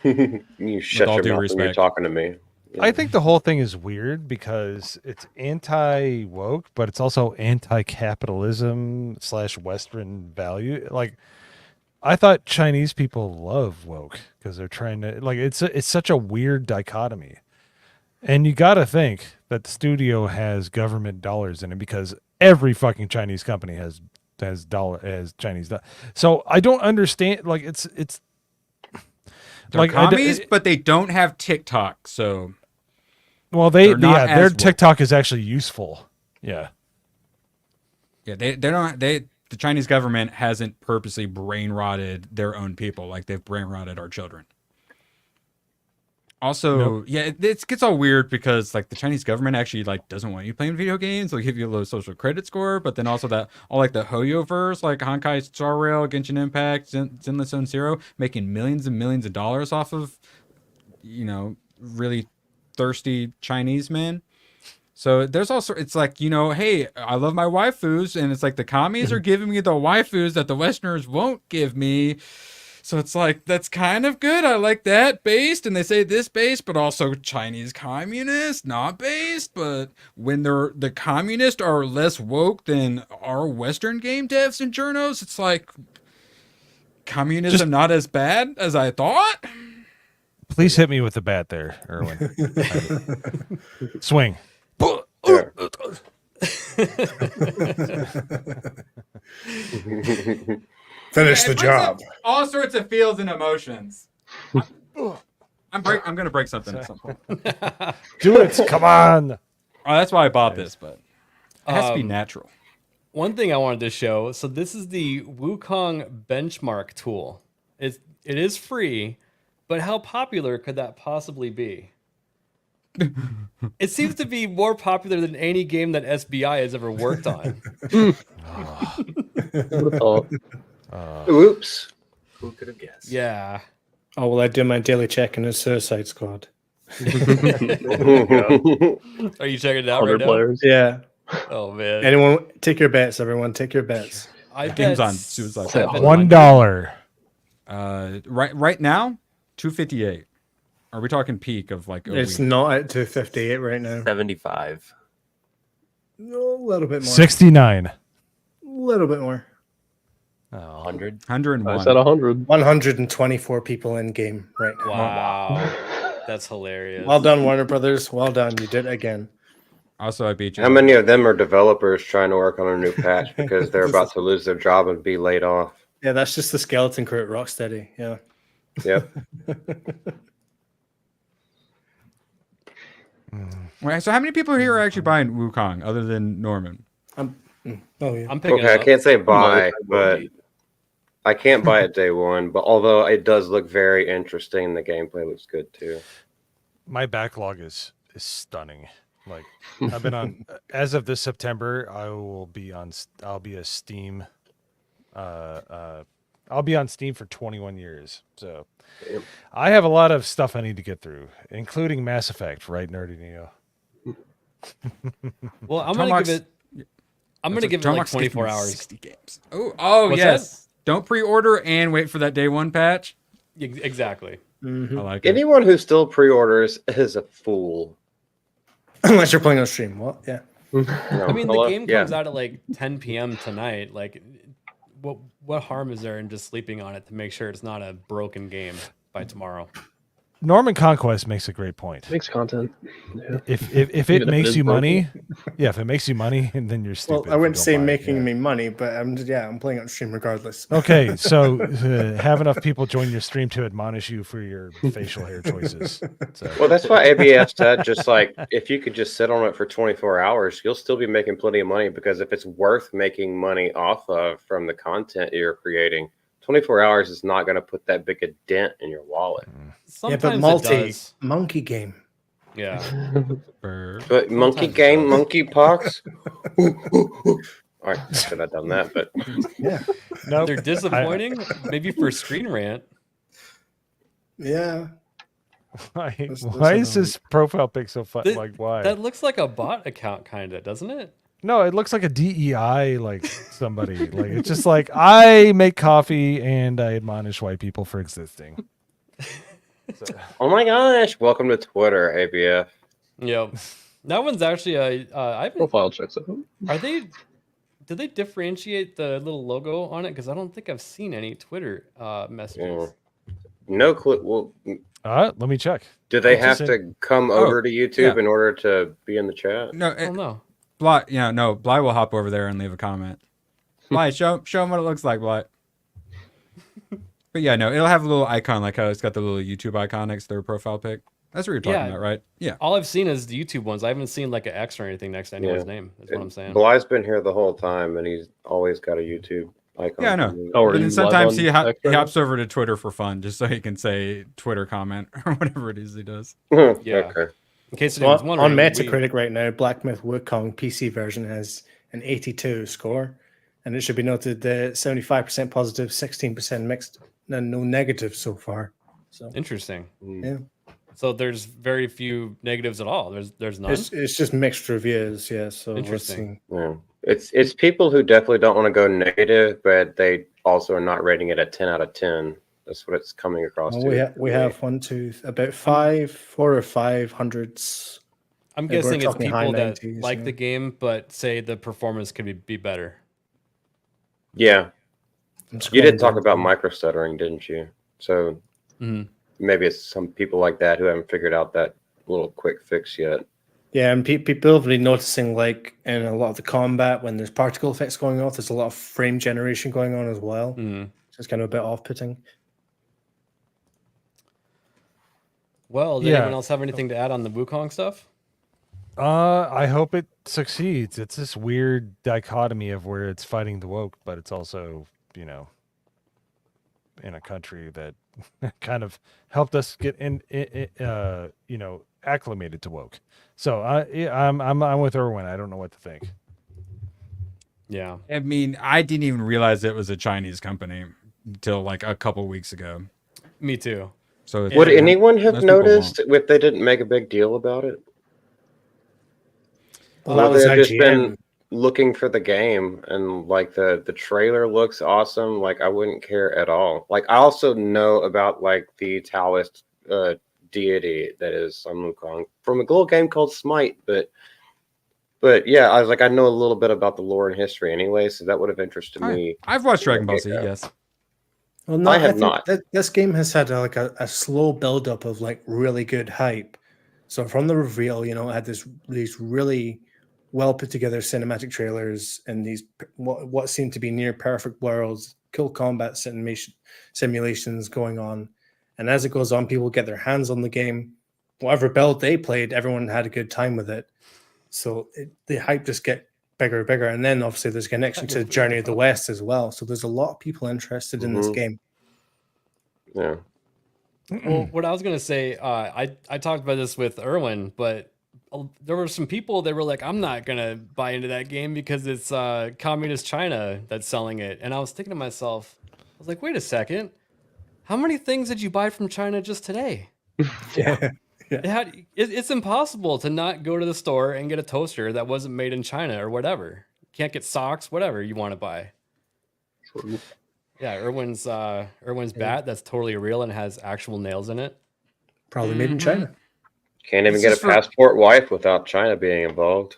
You shut your mouth when you're talking to me. I think the whole thing is weird because it's anti-woke, but it's also anti-capitalism / Western value. Like, I thought Chinese people love woke because they're trying to, like, it's such a weird dichotomy. And you got to think that the studio has government dollars in it because every fucking Chinese company has Chinese dollars. So I don't understand. Like, it's they're like commies, but they don't have TikTok. So, well, their TikTok is actually useful. Yeah. Yeah, they don't. The Chinese government hasn't purposely brain rotted their own people like they've brain rotted our children. Also, yeah, it gets all weird because like the Chinese government actually like doesn't want you playing video games. They'll give you a low social credit score, but then also that all like the Hoyo-verse, like Honkai Star Rail, Genshin Impact, Zenless Zone Zero, making millions and millions of dollars off of, really thirsty Chinese men. So there's also, it's like, hey, I love my waifus, and it's like the commies are giving me the waifus that the Westerners won't give me. So it's like, that's kind of good. I like that based. And they say this based, but also Chinese communist, not based. But when the communists are less woke than our Western game devs and journos, it's like communism not as bad as I thought. Please hit me with the bat there, Erwin. Swing. Finish the job. All sorts of feels and emotions. I'm gonna break something at some point. Do it. Come on. Oh, that's why I bought this, but it has to be natural. One thing I wanted to show. So this is the Wukong benchmark tool. It is free, but how popular could that possibly be? It seems to be more popular than any game that SBI has ever worked on. Oops. Who could have guessed? Yeah. Oh, well, I do my daily check in the Suicide Squad. Are you checking it out right now? Players. Yeah. Oh man. Anyone, take your bets, everyone. Take your bets. Game's on Suicide Squad. $1. Right now, $2.58. Are we talking peak of like? It's not at 258 right now. 75. A little bit more. 69. A little bit more. 100. 101. I said 100. 124 people in game right now. Wow. That's hilarious. Well done, Warner Brothers. Well done. You did it again. Also, I beat you. How many of them are developers trying to work on a new patch because they're about to lose their job and be laid off? Yeah, that's just the skeleton crew at Rocksteady. Yeah. Yep. Wait, so how many people here are actually buying Wukong other than Norman? Oh yeah. I'm picking Okay, I up. can't say buy, but I can't buy it day one. But although it does look very interesting, the gameplay looks good too. My backlog is stunning. Like I've been on as of this September, I'll be a Steam I'll be on Steam for 21 years. So I have a lot of stuff I need to get through, including Mass Effect, right, Nerdy Neo? Well, I'm gonna give it like 24 hours. 60 games. Oh What's yes. that? Don't pre-order and wait for that day one patch. Exactly. Mm-hmm. I like it. Anyone who still pre-orders is a fool. Unless you're playing on stream. What? Yeah. No, I mean, hello? the game Yeah. comes out at like 10 p.m. tonight. Like, what harm is there in just sleeping on it to make sure it's not a broken game by tomorrow? Norman Conquest makes a great point. Makes content. Yeah. If Even it if makes is you broken. money, if it makes you money, and then you're stupid. Well, I wouldn't if you say don't buy it, making yeah. me money, but I'm playing on stream regardless. Okay, so have enough people join your stream to admonish you for your facial hair choices. So. Well, that's why ABF said, just like, if you could just sit on it for 24 hours, you'll still be making plenty of money, because if it's worth making money off of from the content you're creating, 24 hours is not going to put that big a dent in your wallet. Sometimes yeah, but it does. monkey game. Yeah. But monkey game, monkey pox. All right, should have done that, but Yeah. Nope. They're disappointing. Maybe for Screen Rant. Yeah. Why Let's is this profile pic so fun? Th- Like, why? That looks like a bot account, kind of, doesn't it? No, it looks like a DEI, like somebody. Like it's just like I make coffee and I admonish white people for existing. So. oh my gosh, welcome to Twitter, ABF. Yep. That one's actually I haven't. Profile checks out. Are they? Did they differentiate the little logo on it? Because I don't think I've seen any Twitter messages. No clue. Well, Let me check. do they It's have just to come over to YouTube in order to be in the chat? No, I don't know. Bly, no, Bly will hop over there and leave a comment. Bly, show him what it looks like, Bly. But yeah, no, it'll have a little icon like how it's got the little YouTube icon next to their profile pic. That's what you're talking about, right? Yeah. All I've seen is the YouTube ones. I haven't seen like an X or anything next to anyone's name. That's what I'm saying. Bly's been here the whole time, and he's always got a YouTube icon. Yeah, I know. for me. Oh, are But you then live sometimes on he X right now? hops over to Twitter for fun, just so he can say Twitter comment or whatever it is he does. Yeah. Okay. In case So anyone's on wondering, Metacritic right now, Black Myth Wukong PC version has an 82 score, and it should be noted that 75% positive, 16% mixed, and no negatives so far. So interesting. yeah, So there's very few negatives at all. There's none. it's just mixed reviews. Yeah, so let's Interesting. see. Yeah. It's people who definitely don't want to go negative, but they also are not rating it a 10 out of 10. That's what it's coming across Well, to. we have about 4 or 5 hundreds. I'm We're guessing it's talking high people that 90s, like yeah. the game, but say the performance could be better. Yeah. I'm You did scrolling talk down. about micro stuttering, didn't you? So Mhm. maybe it's some people like that who haven't figured out that little quick fix yet. Yeah, and people have been noticing, like, in a lot of the combat, when there's particle effects going off, there's a lot of frame generation going on as well. Mhm. So it's kind of a bit off-putting. Well, did Yeah. anyone else have anything to add on the Wukong stuff? I hope it succeeds. It's this weird dichotomy of where it's fighting the woke, but it's also, you know, in a country that kind of helped us get you know, acclimated to woke. So I'm with Erwin. I don't know what to think. Yeah. I mean, I didn't even realize it was a Chinese company until like a couple weeks ago. Me too. So Would anyone have most people noticed if they didn't make a big deal about it? Well, that Or was they've just been IGN. looking for the game and like the trailer looks awesome. Like I wouldn't care at all. Like I also know about like the Taoist deity that is on Wukong from a little game called Smite, but yeah, I was like I know a little bit about the lore and history anyway, so that would have interested me. I've watched Dragon Ball Z, Yeah. yes. Well, no, I I have think not. that this game has had a slow build-up of like really good hype. So from the reveal, you know, it had these really well put together cinematic trailers and these what seemed to be near perfect worlds, cool combat simulations going on. And as it goes on, people get their hands on the game. Whatever build they played, everyone had a good time with it. So the hype just get bigger and bigger. And then obviously there's a connection to Journey of the West as well. So there's a lot of people interested in this Mhm. game. Yeah. Well, what I was gonna say, I talked about this with Erwin, but there were some people that were like, "I'm not gonna buy into that game because it's communist China that's selling it." And I was thinking to myself, I was like, "Wait a second, how many things did you buy from China just today?" Yeah. It's impossible to not go to the store and get a toaster that wasn't made in China or whatever. You can't get socks, whatever you want to buy. True. Yeah, Erwin's bat that's totally real and has actual nails in it. Probably made in China. Can't even This get is a for- passport wife without China being involved.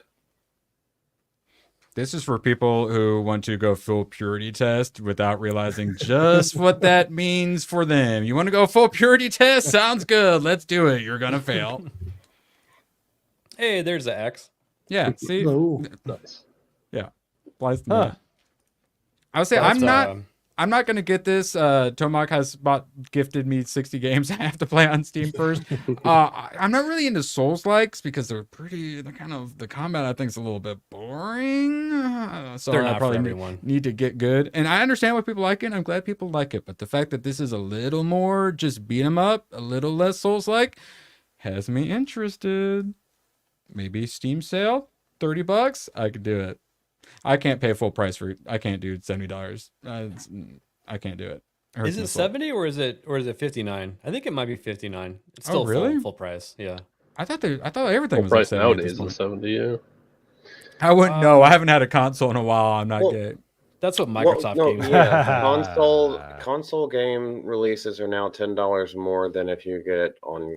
This is for people who want to go full purity test without realizing just what that means for them. You want to go full purity test? Sounds good. Let's do it. You're going to fail. Hey, there's the X. Yeah, see? No. Nice. Yeah. Applies to Huh. me. I would say But, I'm not gonna get this. Tomac has gifted me 60 games I have to play on Steam first. I'm not really into Souls likes because the combat I think is a little bit boring. So They're I not for probably everyone. need to get good. And I understand why people like it. I'm glad people like it. But the fact that this is a little more just beat 'em up, a little less Souls like, has me interested. Maybe Steam sale, $30. I could do it. I can't pay full price for it. I can't do $70. I can't do it. Hurts Is my it soul. 70 or is it 59? I think it might be 59. It's Oh, still really? full price. Yeah. I thought everything Full was like price 70 at this nowadays point. is 70. Yeah. I wouldn't know. I haven't had a console in a while. I'm not Well, gay. That's what Microsoft no, games. yeah, console game releases are now $10 more than if you get it on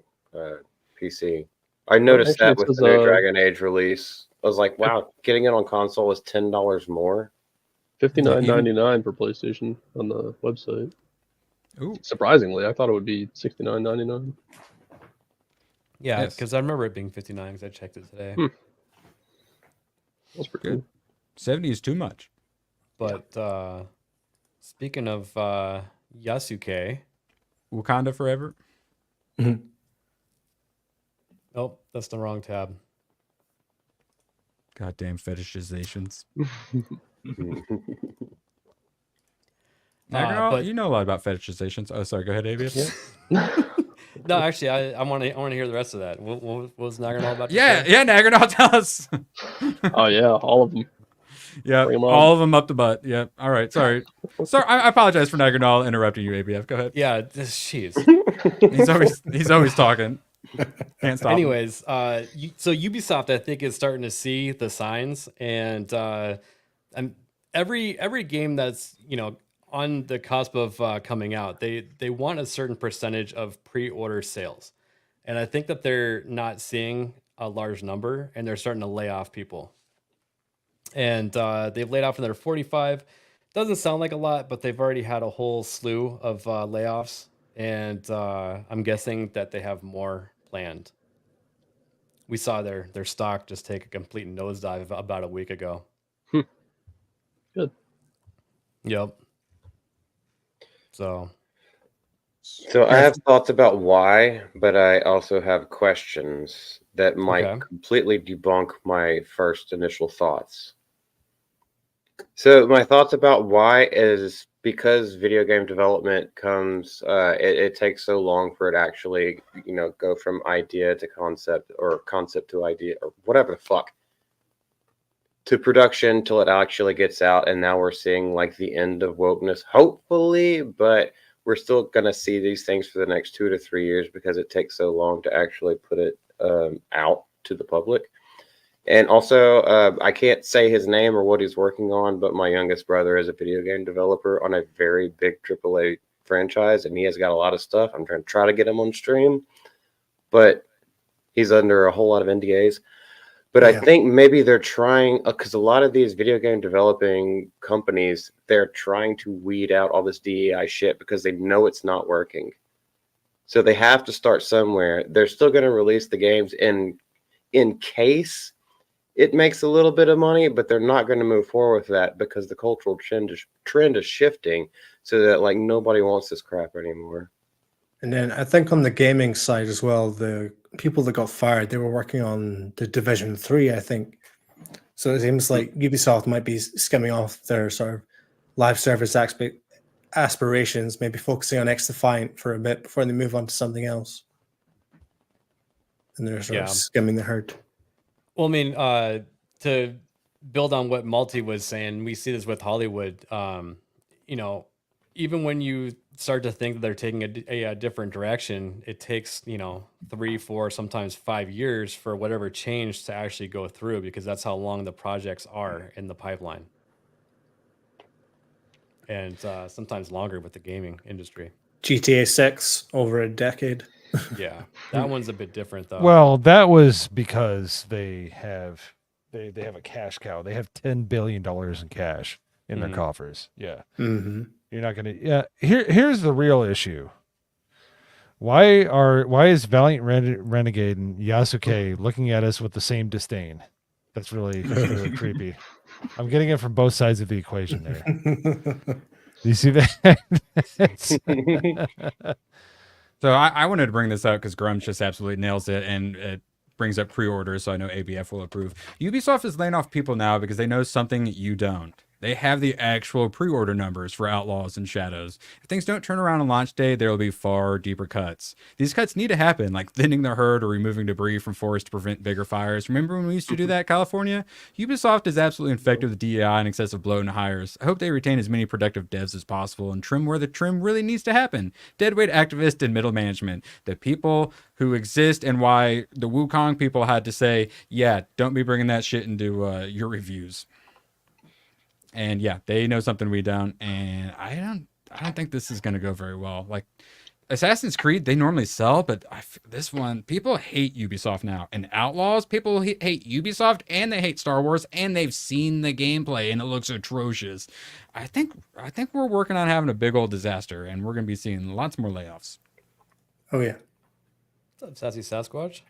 PC. I noticed actually, that it with says, the new Dragon Age release. I was like, wow, getting it on console is $10 more. $59.99 for PlayStation on the website. Ooh. Surprisingly, I thought it would be $69.99. Yeah, Yes. because I remember it being 59 because I checked it today. That's pretty Good. cool. 70 is too much. But speaking of Yasuke, Wakanda forever. oh, that's the wrong tab. Goddamn fetishizations. Nagarol, but you know a lot about fetishizations. Oh, sorry. Go ahead, ABF. no, actually, I want to hear the rest of that. What was Nagran all about? to Yeah, say? yeah, Nagarol, tell us. Oh yeah, all of them. Yeah, Bring 'em on. all of them up the butt. Yep. All right. Sorry. Sorry. I apologize for Nagranol interrupting you, ABF. Go ahead. Yeah, jeez. He's always talking. Can't stop him. Anyways, so Ubisoft, I think, is starting to see the signs, and every game that's on the cusp of coming out, they want a certain percentage of pre-order sales, and I think that they're not seeing a large number, and they're starting to lay off people. And they've laid off another 45. Doesn't sound like a lot, but they've already had a whole slew of layoffs, and I'm guessing that they have more planned. We saw their stock just take a complete nosedive about a week ago. Good. Yep. So I have thoughts about why, but I also have questions that might completely debunk my first initial thoughts. So my thoughts about why is because video game development comes, it takes so long for it actually, go from idea to concept or concept to idea or whatever the fuck to production till it actually gets out. And now we're seeing like the end of wokeness, hopefully, but we're still going to see these things for the next 2 to 3 years because it takes so long to actually put it out to the public. And also, I can't say his name or what he's working on, but my youngest brother is a video game developer on a very big AAA franchise, and he has got a lot of stuff. I'm trying to get him on stream, but he's under a whole lot of NDAs. But I think maybe they're trying, because a lot of these video game developing companies, they're trying to weed out all this DEI shit because they know it's not working. So they have to start somewhere. They're still going to release the games in case it makes a little bit of money, but they're not going to move forward with that because the cultural trend is shifting so that like nobody wants this crap anymore. And then I think on the gaming side as well, the people that got fired, they were working on the Division 3, I think. So it seems like Ubisoft might be skimming off their sort of live service aspirations, maybe focusing on XDefiant for a bit before they move on to something else. And they're sort of skimming the herd. Well, I mean, to build on what Malty was saying, we see this with Hollywood. Even when you start to think that they're taking a different direction, it takes 3, 4, sometimes 5 years for whatever change to actually go through, because that's how long the projects are in the pipeline, and sometimes longer with the gaming industry. GTA 6 over a decade. Yeah, that one's a bit different though. Well, that was because they have a cash cow. They have $10 billion in cash in their coffers. Yeah. Mm-hmm. You're not gonna. Yeah. Here's the real issue. Why is Valiant Renegade and Yasuke looking at us with the same disdain? That's really creepy. I'm getting it from both sides of the equation there. Do you see that? So I wanted to bring this up because Grumsh just absolutely nails it, and it brings up pre-orders, so I know ABF will approve. Ubisoft is laying off people now because they know something you don't. They have the actual pre-order numbers for Outlaws and Shadows. If things don't turn around on launch day, there will be far deeper cuts. These cuts need to happen, like thinning the herd or removing debris from forests to prevent bigger fires. Remember when we used to do that, California? Ubisoft is absolutely infected with DEI and excessive bloat and hires. I hope they retain as many productive devs as possible and trim where the trim really needs to happen. Deadweight activists and middle management. The people who exist, and why the Wukong people had to say, yeah, don't be bringing that shit into your reviews. And yeah, they know something we don't, and I don't think this is going to go very well. Like Assassin's Creed, they normally sell, but this one, people hate Ubisoft now. And Outlaws, people hate Ubisoft, and they hate Star Wars, and they've seen the gameplay, and it looks atrocious. I think we're working on having a big old disaster, and we're going to be seeing lots more layoffs. Oh yeah. What's up, Sassy Sasquatch?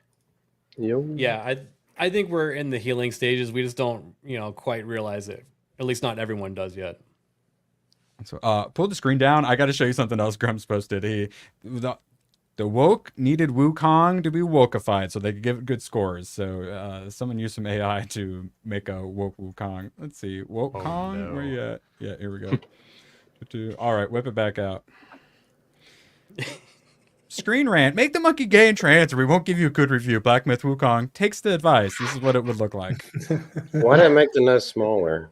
Yo. Yeah, I think we're in the healing stages. We just don't quite realize it. At least not everyone does yet. So pull the screen down. I got to show you something else Grumps posted. The woke needed Wukong to be wokeified so they could give it good scores. So someone used some AI to make a woke Wukong. Let's see. Wokong? no. Where you at? Yeah, here we go. All right, whip it back out. Screen rant. Make the monkey gay and trans, or we won't give you a good review. Black Myth Wukong takes the advice. This is what it would look like. Why did I make the nose smaller?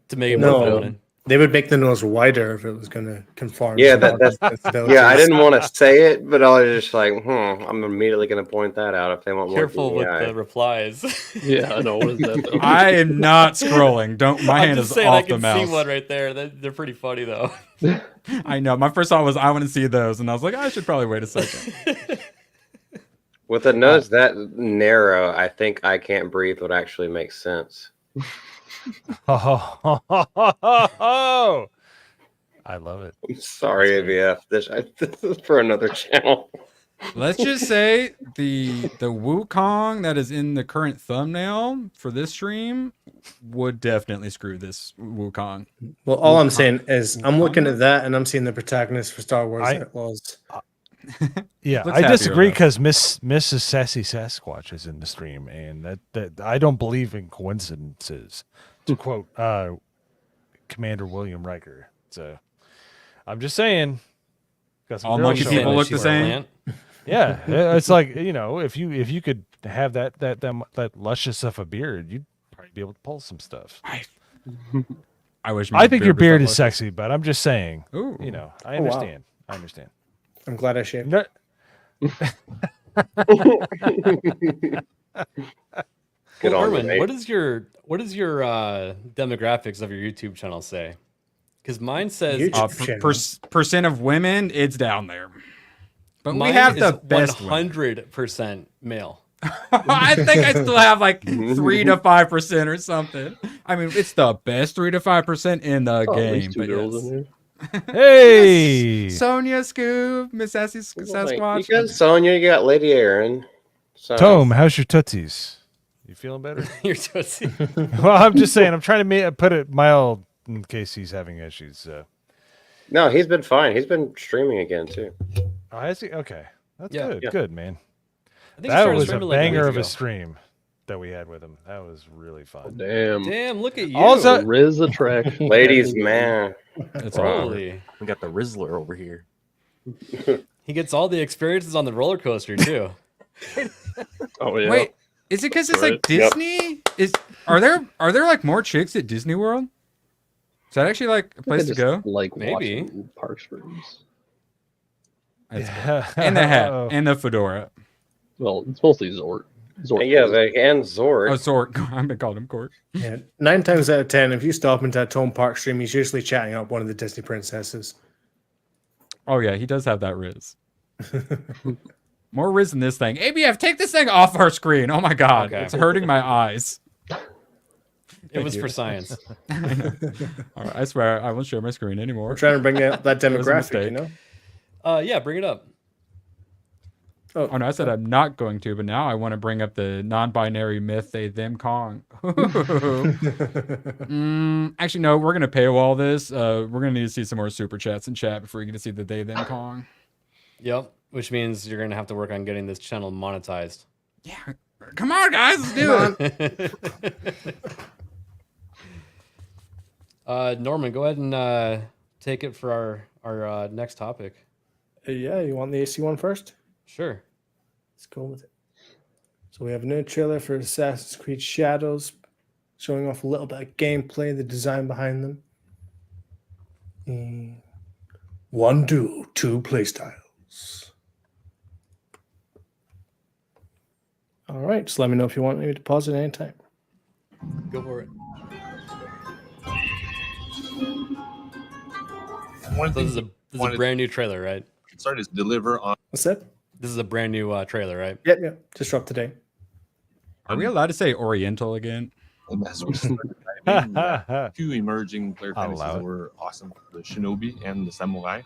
To make it more No, feminine. they would make the nose wider if it was going to conform. Yeah, to that's sensibilities. yeah. I didn't want to say it, but I was just like, I'm immediately going to point that out if they want more. Careful with DEI. the replies. Yeah, I know. What is that? Though? I am not scrolling. Don't. My I'm hand just is saying, off I the can mouse. see one right there. They're pretty funny though. I know. My first thought was I want to see those, and I was like, I should probably wait a second. With a nose that narrow, I think I Can't Breathe would actually make sense. Oh, I love it. I'm sorry, ABF. This is for another channel. Let's just say the Wukong that is in the current thumbnail for this stream would definitely screw this Wukong. Well, all I'm saying is I'm looking at that and I'm seeing the protagonist for Star Wars. It was. Yeah, Looks I happier, disagree though. because Mrs. Sassy Sasquatch is in the stream, and that I don't believe in coincidences. To quote Commander William Riker. So I'm just saying. got some All girls monkey showing people up. look the same. Yeah, it's like, you know, if you could have that luscious of a beard, you'd probably be able to pull some stuff. I wish. I think your beard is was sexy, but I'm just saying. Ooh. You know, I Oh, wow. understand. I understand. I'm glad I shaved. No- Good Well, on you, Erwin, mate. what is your demographics of your YouTube channel say? Because mine says percent of women, it's down there. But mine we have the is best women. 100% male. I think I still have like 3 to 5% or something. I mean, it's the best 3 to 5% in the At game. least two But girls yes. in here. Hey, Sonia, Scoob, Miss Sassy Sasquatch. You got Sonya, you got Lady Aaron. So Tome, how's your tootsies? You feeling better? You're tootsie. Well, I'm just saying. I'm trying to put it mild in case he's having issues. no, he's been fine. He's been streaming again too. Oh, has he? Okay, that's Yeah. good. Yeah. Good, man. I think he That started was a streaming like a banger week of a ago. stream that we had with him. That was really fun. Damn. Damn, look at you. Also- Riz attraction. Ladies, man. It's all over. Holy. We got the Rizzler over here. He gets all the experiences on the roller coaster too. Oh yeah. Wait, is it because it's like Right. Yep. Disney? Are there like more chicks at Disney World? Is that actually like a place to just go? Like Maybe. watching park streams. That's good. And the hat and the fedora. Well, it's mostly Zort. Zort. Yeah, and Zord. Oh, Zort. I've been called him Court. Yeah, 9 times out of 10, if you stop into a Tone Park stream, he's usually chatting up one of the Disney princesses. Oh yeah, he does have that Riz. More Riz than this thing. ABF, take this thing off our screen. Oh my god, Okay. it's hurting my eyes. It was you. for science. All right, I swear I won't share my screen anymore. We're trying to bring out that That was a demographic, you mistake. know? Yeah, bring it up. Oh no, I said I'm not going to, but now I want to bring up the non-binary myth they them Kong. Actually, no, we're gonna paywall this. We're gonna need to see some more super chats in chat before you get to see the they them Kong. Yep. Which means you're gonna have to work on getting this channel monetized. Yeah, come on, guys, let's do it. Norman, go ahead and take it for our next topic. Yeah, you want the AC one first? Sure. Let's go with it. So we have a new trailer for Assassin's Creed Shadows, showing off a little bit of gameplay, the design behind them. One duo, 2 playstyles. All right, just let me know if you want me to pause at any time. Go for it. One So thing this is a brand new trailer, right? started is deliver on. What's that? This is a brand new trailer, right? Yep, just dropped today. Are we allowed to say Oriental again? As we started diving, 2 emerging player I'll fantasies allow that it. were awesome: the Shinobi and the Samurai.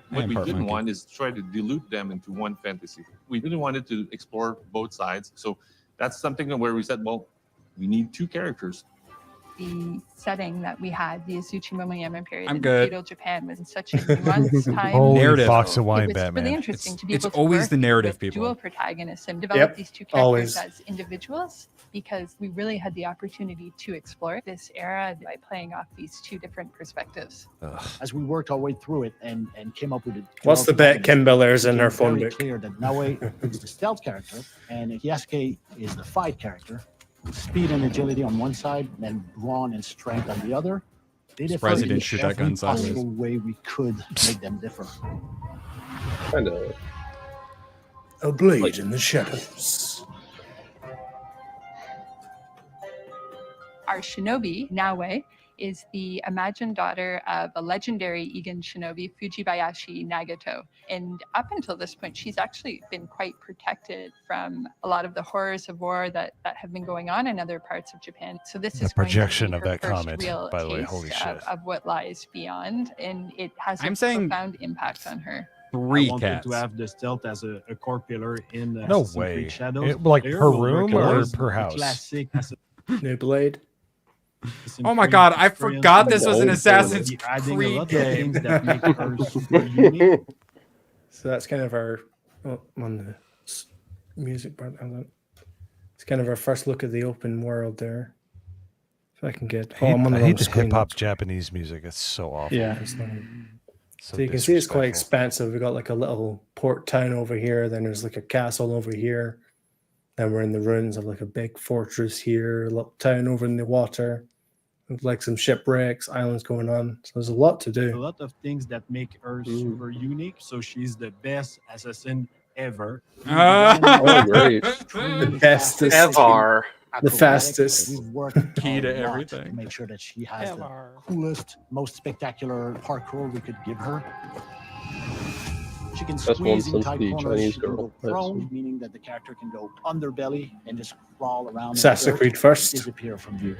What And we part didn't monkey. want is try to dilute them into one fantasy. We really wanted to explore both sides. So that's something where we said, well, we need 2 characters. the setting that we had, the Azuchi Momoyama period I'm in good. feudal Japan, was in such a nuanced time. Holy Narrative. box of It wine, was Batman. really interesting to be It's able to always work the narrative, with people. dual protagonists and develop Yep, these two characters always. as individuals, because we really had the opportunity to explore this era by playing off these two different perspectives. As we worked our way through it and came up with it. What's the bet Kim Beller's in her phone book? Clear that Naue is the stealth character and Yasuke is the fight character. Speed and agility on one side, and brawn and strength on the other. They differ Surprised he didn't in shoot that every gun sideways. possible way we could make them differ. Kind of. A blade in the shadows. Our shinobi, Naue, is the imagined daughter of a legendary Egan shinobi, Fujibayashi Nagato. And up until this point, she's actually been quite protected from a lot of the horrors of war that have been going on in other parts of Japan. So this The is going to projection be of her that first comment, real by the way, taste holy of, shit. of what lies beyond, and it has a I'm saying profound impact on her. I 3 wanted cats. to have the stealth as a core pillar in No Assassin's way. Creed Shadows. It- like Player per will room or recognize per the house? Classic New blade. Oh my god, I forgot this was an Assassin's adding a lot Creed of things game. that make her super unique. So that's kind of our on the music part. It's kind of our first look at the open world there. If I can get. I I'm on the hate wrong the screen. hip hop Japanese music. It's so awful. Yeah. So So you can see it's quite disrespectful. expansive. We got like a little port town over here. Then there's like a castle over here. Then we're in the ruins of like a big fortress here. A little town over in the water. With like some shipwrecks, islands going on. So there's a lot to A do. lot of things that make her super unique. So she's the best assassin ever. Oh, great. The bestest. Ever. The fastest. We've worked Key to a lot everything. to make sure that she has the coolest, most spectacular parkour we could give her. She can Best one squeeze in since tight the corners. Chinese She can girl. go prone, meaning that the character can go underbelly and just crawl around. in the Assassin's dirt, Creed first. disappear from view.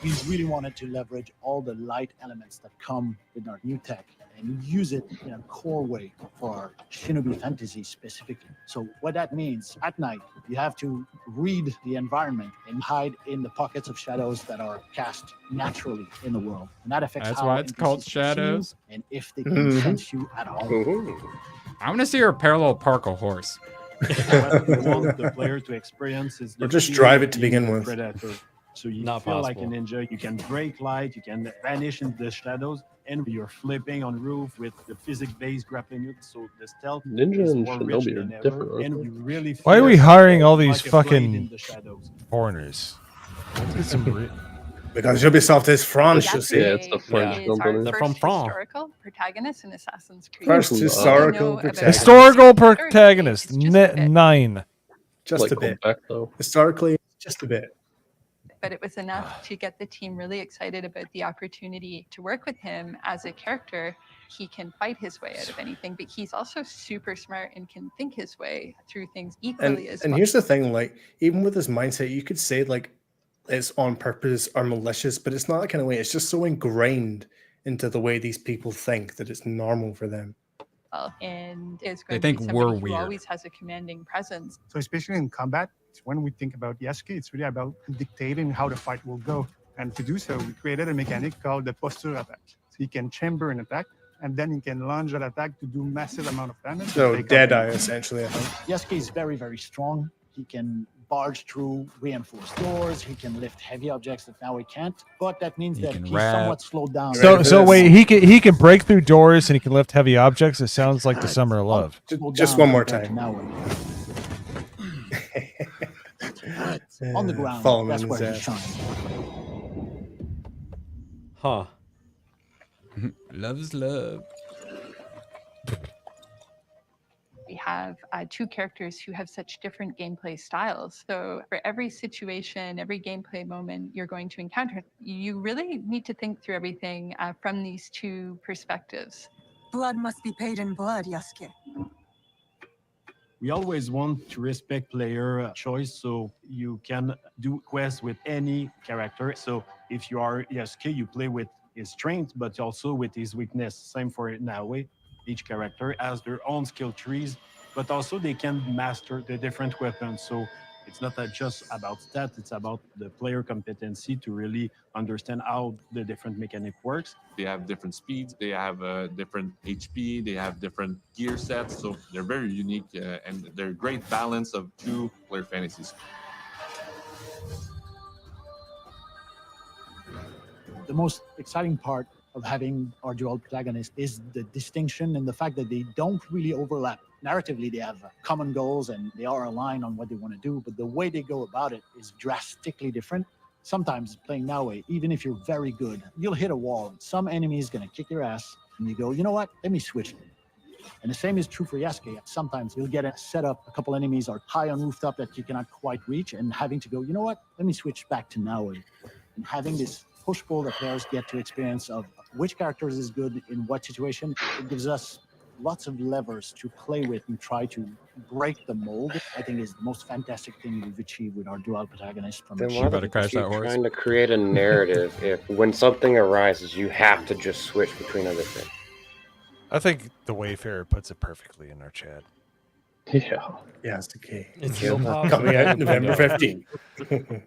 We really wanted to leverage all the light elements that come with our new tech and use it in a core way for our shinobi fantasy specifically. So what that means, at night, you have to read the environment and hide in the pockets of shadows that are cast naturally in the world. And that affects That's how why it's called NPCs can see you shadows. and if they can sense you at all. I want to see her parallel park a horse. What we want the player to experience is the Or just feeling drive of it to being begin a with. Predator. So you Not feel like a possible. ninja. You can break light. You can vanish in the shadows, and you're flipping on roof with the physics-based grappling hook. So the stealth Ninja is and more Shinobi rich are than ever, different, aren't and they? you really Why are feel we hiring all these like a blade fucking in the shadows. foreigners? Let's get some re- Because Ubisoft is France, you see. Yeah, it's the French is our company. They're from first France. historical protagonist in Assassin's Creed. First We historical know about protagonist. Historical Historically, protagonist. it's just a bit, 9. Just Like a bit. Quebec, though. Historically, just a bit. but it was enough to get the team really excited about the opportunity to work with him as a character. He can fight his way out of anything, but he's also super smart and can think his way through things equally as And well. here's the thing, like, even with his mindset, you could say like it's on purpose or malicious, but it's not that kind of way. It's just so ingrained into the way these people think that it's normal for them. And is They going think to be we're somebody who weird. always has a commanding presence. So especially in combat, when we think about Yasuke, it's really about dictating how the fight will go. And to do so, we created a mechanic called the posture attack. So he can chamber an attack, and then he can launch that attack to do massive amount of damage. So Take out Deadeye, enemies. essentially, I think. Yasuke is very, very strong. He can barge through reinforced doors. He can lift heavy objects that now he can't. But that means that can he's rap. somewhat slowed down. So wait, he can break through doors and he can lift heavy objects. It sounds like the Summer of Love. Just one more time. On the ground, Falling that's on where his he shines. Huh. Love is love. We have two characters who have such different gameplay styles. So for every situation, every gameplay moment you're going to encounter, you really need to think through everything from these two perspectives. Blood must be paid in blood, Yasuke. We always want to respect player choice, so you can do quests with any character. So if you are Yasuke, you play with his strength, but also with his weakness. Same for Naue. Each character has their own skill trees, but also they can master the different weapons. So It's not just about stats, it's about the player competency to really understand how the different mechanic works. They have different speeds, they have different HP, they have different gear sets, so they're very unique and they're a great balance of two player fantasies. The most exciting part of having our dual protagonists is the distinction and the fact that they don't really overlap. Narratively, they have common goals and they are aligned on what they want to do, but the way they go about it is drastically different. Sometimes playing Naue, even if you're very good, you'll hit a wall. Some enemy is going to kick your ass, and you go, you know what? Let me switch. And the same is true for Yasuke. Sometimes you'll get a setup, a couple enemies are high on rooftop that you cannot quite reach, and having to go, you know what? Let me switch back to Naue. And having this push-pull that players get to experience of which characters is good in what situation, it gives us lots of levers to play with and try to break the mold. I think is the most fantastic thing we've achieved with our dual protagonist. From Then why the fuck are you trying to create a narrative if when something arises, you have to just switch between other things? I think the Wayfarer puts it perfectly in our chat. Yeah. Yeah, it's the key. It's coming out November 15th.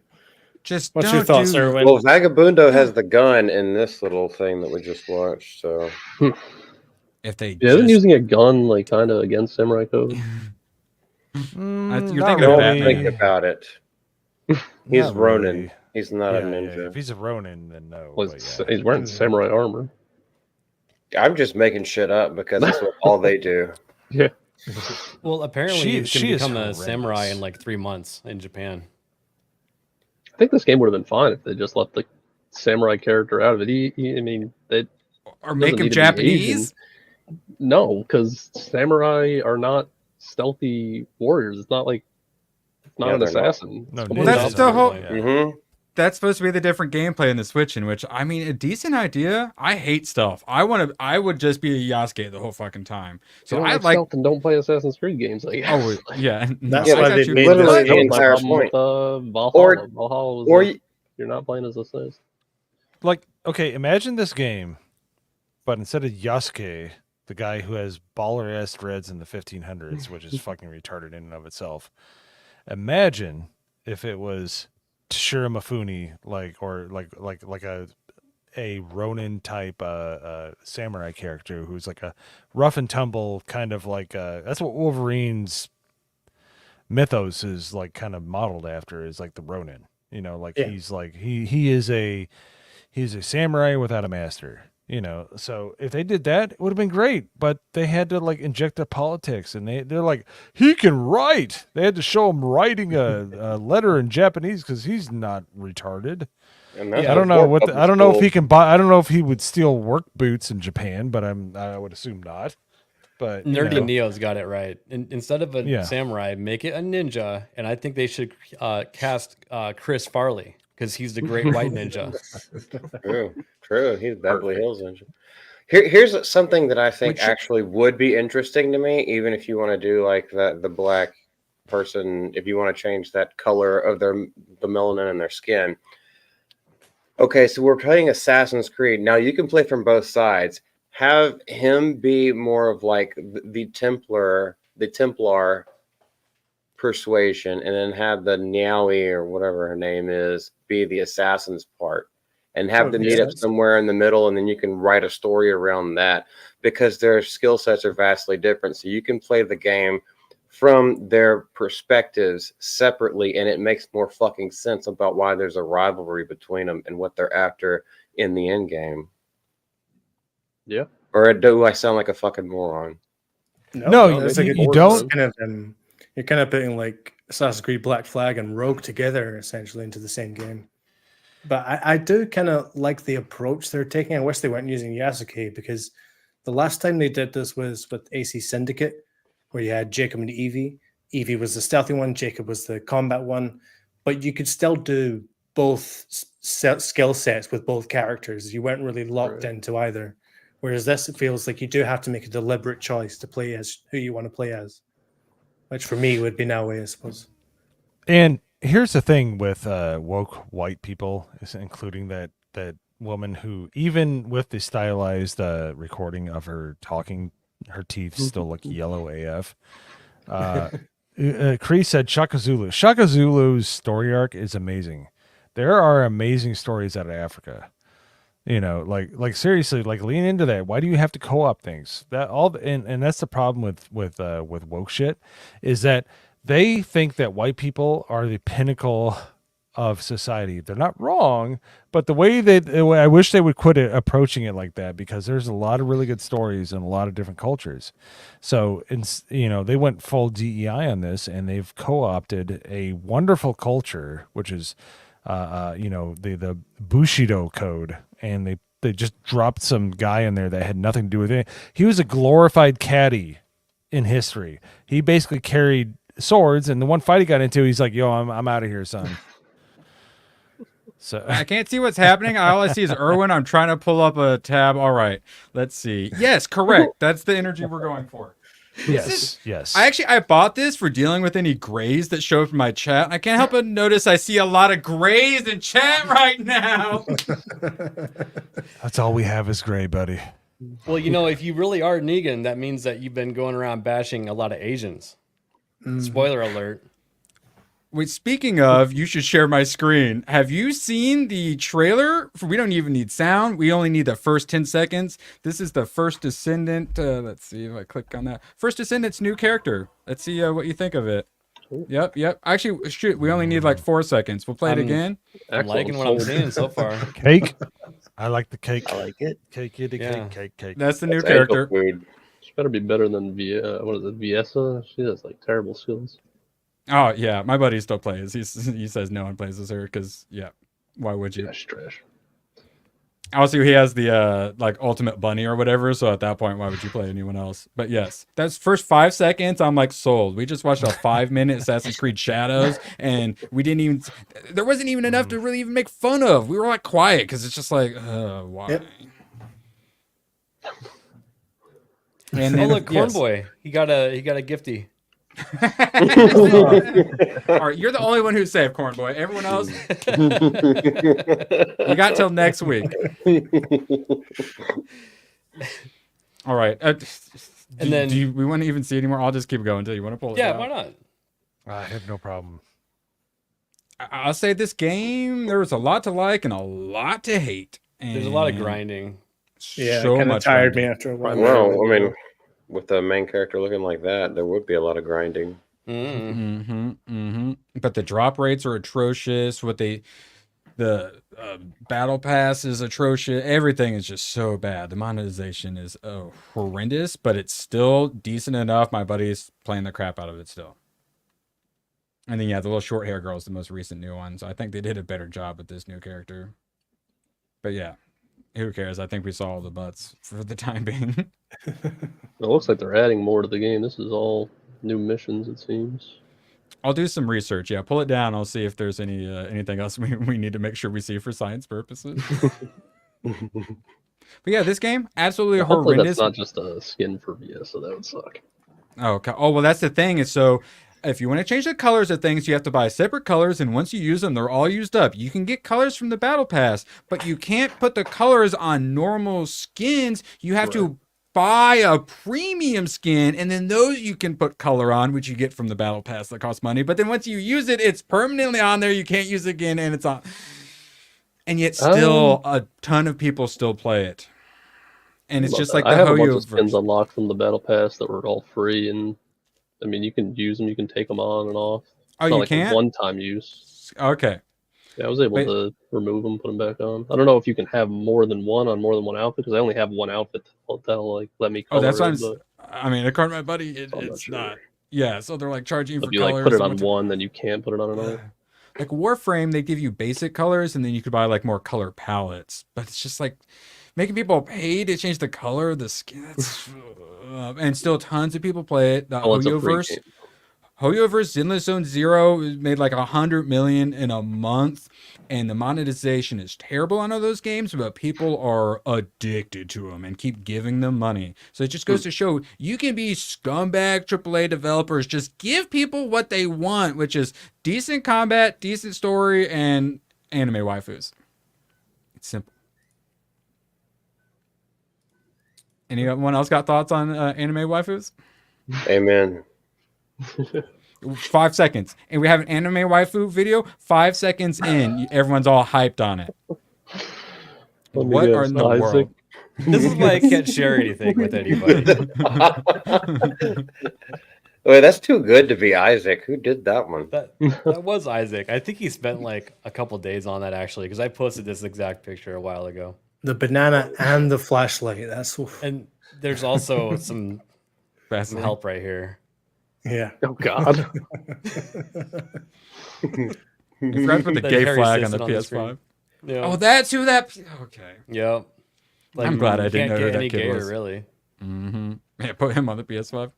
Just What's don't your thoughts, do- Erwin? Well, Vagabundo has the gun in this little thing that we just watched, so. If they Yeah, they're using a gun like kind of against Samurai Code. You're Not thinking of Don't really. think about it. He's Not Ronin. really. He's not a Yeah, ninja. yeah. If he's a Ronin, then no. Well, but yeah. he's wearing samurai armor. I'm just making shit up because that's what all they do. Yeah. Well, apparently She- you can she is become a horrendous. samurai in like 3 months in Japan. I think this game would have been fine if they just left the samurai character out of it. I mean, they Or make doesn't him need to be Japanese? Asian. No, because samurai are not stealthy warriors. It's not like Yeah, an they're not. assassin. No, It's Well, ninjas that's the are, whole. yeah. Mm-hmm. That's supposed to be the different gameplay in the Switch. In which, I mean, a decent idea. I hate stealth. I would just be a Yasuke the whole fucking time. So So I I like. stealth and don't play Assassin's Creed games. Like, Oh yeah, That's Yeah, why but they made literally this the game. my entire problem point. with Valhalla. Or- Valhalla was or like, you're not playing as Assassin. Like, okay, imagine this game, but instead of Yasuke, the guy who has baller ass dreads in the 1500s, which is fucking retarded in and of itself. Imagine if it was Toshiro Mifune, like a Ronin type samurai character who's like a rough and tumble kind of like that's what Wolverine's mythos is like kind of modeled after, is like the Ronin. You know, like Yeah. he's like he's a samurai without a master. You know, so if they did that, it would have been great. But they had to like inject the politics, and they're like, he can write. They had to show him writing a letter in Japanese because he's not retarded. And that's I don't know before what public I don't know if school. he can buy. I don't know if he would steal work boots in Japan, but I would assume not. But you Nerdy know. Neo's got it right. Instead of a Yeah. samurai, make it a ninja, and I think they should cast Chris Farley because he's the great white ninja. True. He's Beverly Hills Ninja. Here's something that I think actually would be interesting to me, even if you want to do like the black person, if you want to change that color of the melanin in their skin. Okay, so we're playing Assassin's Creed. Now you can play from both sides. Have him be more of like the Templar persuasion, and then have the Niaui or whatever her name is be the assassin's part, and have them meet up somewhere in the middle, and then you can write a story around that, because their skill sets are vastly different. So you can play the game from their perspectives separately, and it makes more fucking sense about why there's a rivalry between them and what they're after in the end game. Yeah. Or do I sound like a fucking moron? No, it's you- like you it's don't- Kind of, you're kind of putting like Assassin's Creed Black Flag and Rogue together essentially into the same game. But I do kind of like the approach they're taking. I wish they weren't using Yasuke, because the last time they did this was with AC Syndicate, where you had Jacob and Evie. Evie was the stealthy one, Jacob was the combat one, but you could still do both skill sets with both characters. You weren't really locked into either. Whereas this, it feels like you do have to make a deliberate choice to play as who you want to play as, which for me would be Naue, I suppose. And here's the thing with woke white people, is including that woman who, even with the stylized recording of her talking, her teeth still look yellow AF. Kree said Shaka Zulu. Shaka Zulu's story arc is amazing. There are amazing stories out of Africa. You know, like seriously, like lean into that. Why do you have to co-op things? That all and that's the problem with woke shit, is that they think that white people are the pinnacle of society. They're not wrong, but the way I wish they would quit approaching it like that, because there's a lot of really good stories in a lot of different cultures. So, they went full DEI on this, and they've co-opted a wonderful culture, which is, the Bushido code, and they just dropped some guy in there that had nothing to do with it. He was a glorified caddy in history. He basically carried swords, and the one fight he got into, he's like, "Yo, I'm out of here, son." So I can't see what's happening. All I see is Erwin. I'm trying to pull up a tab. All right, let's see. Yes, correct. That's the energy we're going for. Yes. I bought this for dealing with any grays that show up in my chat. I can't help but notice I see a lot of grays in chat right now. That's all we have is gray, buddy. Well, if you really are Negan, that means that you've been going around bashing a lot of Asians. Spoiler alert. Wait, speaking of, you should share my screen. Have you seen the trailer? We don't even need sound. We only need the first 10 seconds. This is the First Descendant. Let's see if I click on that. First Descendant's new character. Let's see what you think of it. Yep. Actually, shoot, we only need like 4 seconds. We'll play it again. I'm liking what I'm seeing so far. Cake. I like the cake. I like it. Cake. That's the new character. She better be better than Viesa. She has like terrible skills. Oh yeah, my buddy still plays. He says no one plays as her because why would you? Yeah, she's trash. Also, he has the ultimate bunny or whatever. So at that point, why would you play anyone else? But yes, that's first 5 seconds. I'm like sold. We just watched a 5-minute Assassin's Creed Shadows, and there wasn't even enough to really even make fun of. We were like quiet because it's just like, why? Yep. And then, look, Cornboy. He got a gifty. All right, you're the only one who's safe, Cornboy. Everyone else, you got till next week. All right. We want to even see anymore? I'll just keep going until you want to pull it out. Yeah, why not? I have no problem. I'll say this game, there was a lot to like and a lot to hate. There's a lot of grinding. Yeah, so it kind of much tired grinding. me after a while. Well, I mean, with the main character looking like that, there would be a lot of grinding. But the drop rates are atrocious. The battle pass is atrocious. Everything is just so bad. The monetization is horrendous, but it's still decent enough. My buddy's playing the crap out of it still. And then the little short hair girl is the most recent new one. So I think they did a better job with this new character. But yeah, who cares? I think we saw all the butts for the time being. It looks like they're adding more to the game. This is all new missions, it seems. I'll do some research. Yeah, pull it down. I'll see if there's anything else we need to make sure we see for science purposes. But yeah, this game absolutely Hopefully horrendous. that's not just a skin for VS, so that would suck. Oh, okay. Oh, well, that's the thing. Is so if you want to change the colors of things, you have to buy separate colors, and once you use them, they're all used up. You can get colors from the battle pass, but you can't put the colors on normal skins. You have to buy a premium skin, and then those you can put color on, which you get from the battle pass that costs money. But then once you use it, it's permanently on there. You can't use it again, and it's on. And yet still a ton of people still play it. And it's just like the I have a bunch Hoyo of skins unlocked from the battle pass that were all free, and I mean you can use them, you can take them on and off. Oh, it's not you like can? one-time use. Okay. Yeah, I was able to remove them, put them back on. I don't know if you can have more than one on more than one outfit, because I only have one outfit that'll like let me color. Oh, that's what it, I mean, according to my buddy, it's not. Yeah, so they're like charging if for you colors. like put it on one, then you can't put it on another. Like Warframe, they give you basic colors, and then you could buy like more color palettes. But it's just like making people pay to change the color of the skin. That's, and still tons of people play it. The Hoyoverse. Hoyoverse Zenless Zone Zero made like 100 million in a month, and the monetization is terrible on all those games, but people are addicted to them and keep giving them money. So it just goes to show you can be scumbag AAA developers. Just give people what they want, which is decent combat, decent story, and anime waifus. It's simple. Anyone else got thoughts on anime waifus? Amen. 5 seconds. And we have an anime waifu video. 5 seconds in, everyone's all hyped on it. What are in the world? This is why I can't share anything with anybody. Wait, that's too good to be Isaac. Who did that one? That was Isaac. I think he spent like a couple days on that actually, because I posted this exact picture a while ago. The banana and the flashlight. That's and there's also some help right here. Yeah. Oh God. You forgot to put the gay flag on the PS5. Yeah. Oh, that's who that. Okay. Yep. Like, I'm glad I you didn't know can't who get that any kid gayer, was. really. Mm-hmm. Yeah, put him on the PS5.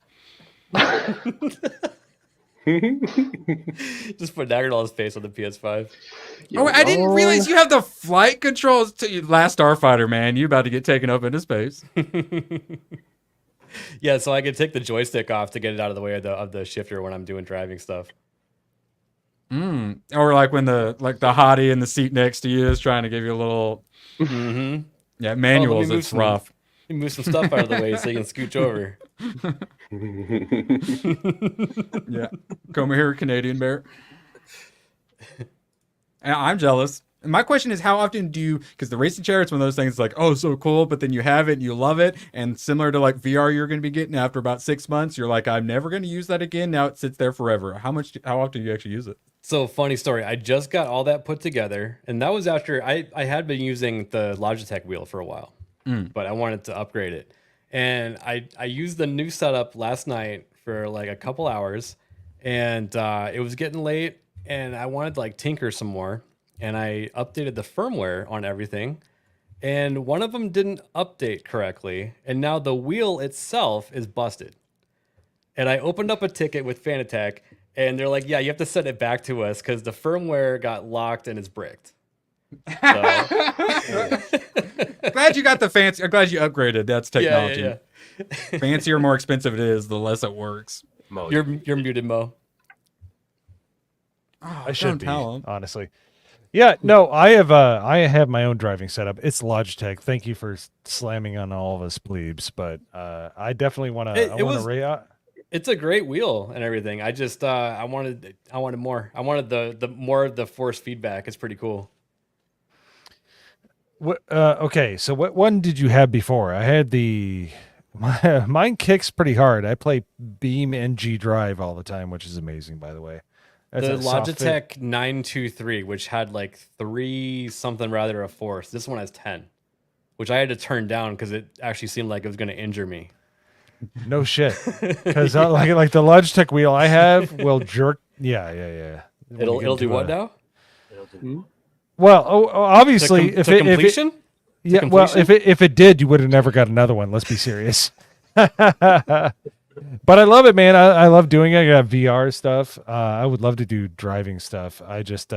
Just put Nagardol's face on the PS5. Oh, I didn't realize you have the flight controls to Last Starfighter, man. You about to get taken up into space. Yeah, so I can take the joystick off to get it out of the way of the shifter when I'm doing driving stuff. Or like when the hottie in the seat next to you is trying to give you a little. Yeah, manuals. It's rough. You move some stuff out of the way so you can scooch over. Yeah, come here, Canadian bear. And I'm jealous. And my question is, how often do you? Because the racing chair, it's one of those things like, oh, so cool, but then you have it and you love it, and similar to like VR, you're going to be getting after about 6 months. You're like, I'm never going to use that again. Now it sits there forever. How often do you actually use it? So funny story. I just got all that put together, and that was after I had been using the Logitech wheel for a while, but I wanted to upgrade it. And I used the new setup last night for like a couple hours, and it was getting late, and I wanted to like tinker some more, and I updated the firmware on everything, and one of them didn't update correctly, and now the wheel itself is busted. And I opened up a ticket with Fanatec, and they're like, yeah, you have to send it back to us because the firmware got locked and it's bricked. So. Glad you got the fancy. I'm glad you upgraded. That's technology. Yeah. Fancier, more expensive it is, the less it works. You're muted, Mo. I should be, honestly. Yeah, no, I have my own driving setup. It's Logitech. Thank you for slamming on all of us plebes, but I definitely want to. It's a great wheel and everything. I just I wanted more. I wanted the more of the force feedback. It's pretty cool. Okay, so what one did you have before? I had mine kicks pretty hard. I play Beam NG Drive all the time, which is amazing, by the way. That's the Logitech 923, which had like 3 something rather of force. This one has 10, which I had to turn down because it actually seemed like it was going to injure me. No shit, because like the Logitech wheel I have will jerk. Yeah. It'll do what now? Well, obviously, if it did, you would have never got another one. Let's be serious. But I love it, man. I love doing it. I got VR stuff. I would love to do driving stuff. I just,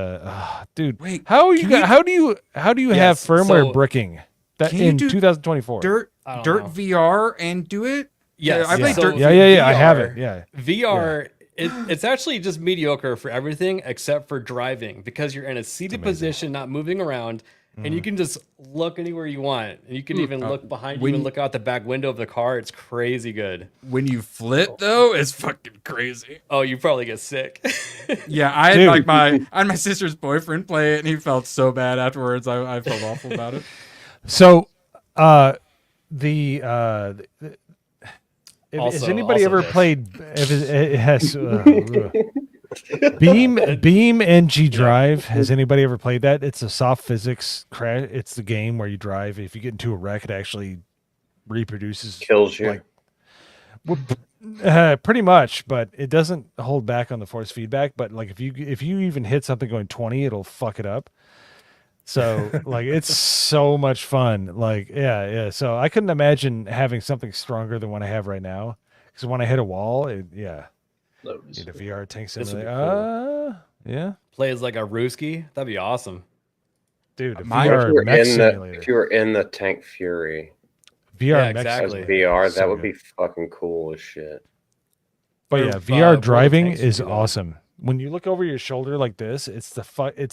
dude, wait, how do you have firmware bricking that Can you in do 2024? Dirt VR and do it? Yes. I played Dirt. Yeah. I have it. Yeah. VR. It's actually just mediocre for everything except for driving because you're in a seated position, not moving around, and you can just look anywhere you want. And you can even look behind you and look out the back window of the car. It's crazy good. When you flip, though, it's fucking crazy. Oh, you probably get sick. Yeah, I had I had my sister's boyfriend play it, and he felt so bad afterwards. I felt awful about it. So, has anybody ever played? If it has Beam NG Drive. Has anybody ever played that? It's a soft physics crash. It's the game where you drive. If you get into a wreck, it actually reproduces, kills you. Pretty much, but it doesn't hold back on the force feedback. But like if you even hit something going 20, it'll fuck it up. So like it's so much fun. Like yeah. So I couldn't imagine having something stronger than what I have right now. Because when I hit a wall, the VR tanks in there. Yeah. Play as like a Ruski. That'd be awesome, dude. If you were in the Tank Fury. VR exactly. VR, So that would good. be fucking cool as shit. But yeah, VR driving is awesome. When you look over your shoulder like this, it's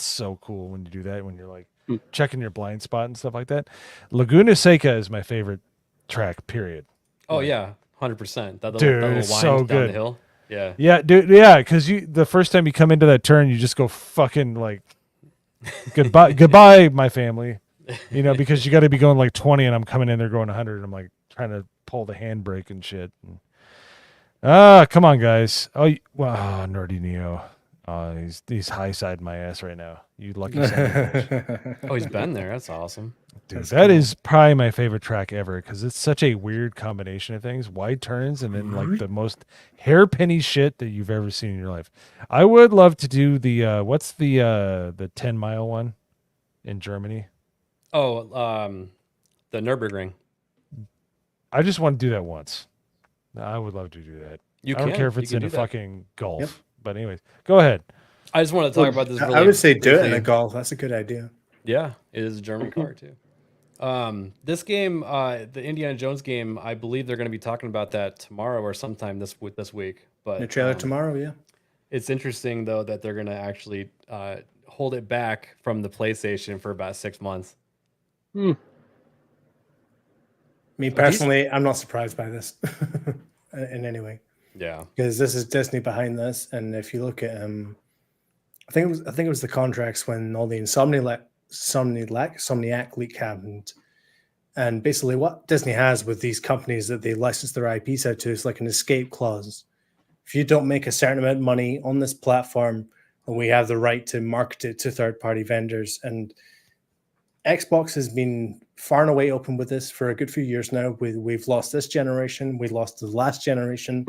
so cool when you do that. When you're like checking your blind spot and stuff like that. Laguna Seca is my favorite track. Period. Oh yeah, 100%. That Dude, little it's wind so down good. the hill. Yeah. Yeah, dude. Yeah, because the first time you come into that turn, you just go fucking like goodbye, my family. You know, because you got to be going like 20, and I'm coming in there going 100. And I'm like trying to pull the handbrake and shit. Come on, guys. Wow, Nerdy Neo. He's high siding my ass right now. You lucky son of a bitch. Oh, he's been there. That's awesome. Dude, that is probably my favorite track ever because it's such a weird combination of things, wide turns, and then like the most hairpinny shit that you've ever seen in your life. I would love to do the what's the 10-mile one in Germany? Oh, the Nürburgring. I just want to do that once. I would love to do that. I don't care if it's in a fucking golf. Yep. But anyways, go ahead. I just want to talk about this. Really I would say do it in briefly. a golf. That's a good idea. Yeah, it is a German car too. This game, the Indiana Jones game, I believe they're going to be talking about that tomorrow or sometime this week. But The trailer tomorrow, yeah. It's interesting though that they're going to actually hold it back from the PlayStation for about 6 months. Me personally, I'm not surprised by this in any way. Yeah, because this is Disney behind this, and if you look at I think it was the contracts when all the Insomniac leak happened, and basically what Disney has with these companies that they license their IPs out to is like an escape clause. If you don't make a certain amount of money on this platform, then we have the right to market it to third-party vendors. And Xbox has been far and away open with this for a good few years now. We've lost this generation, we lost the last generation.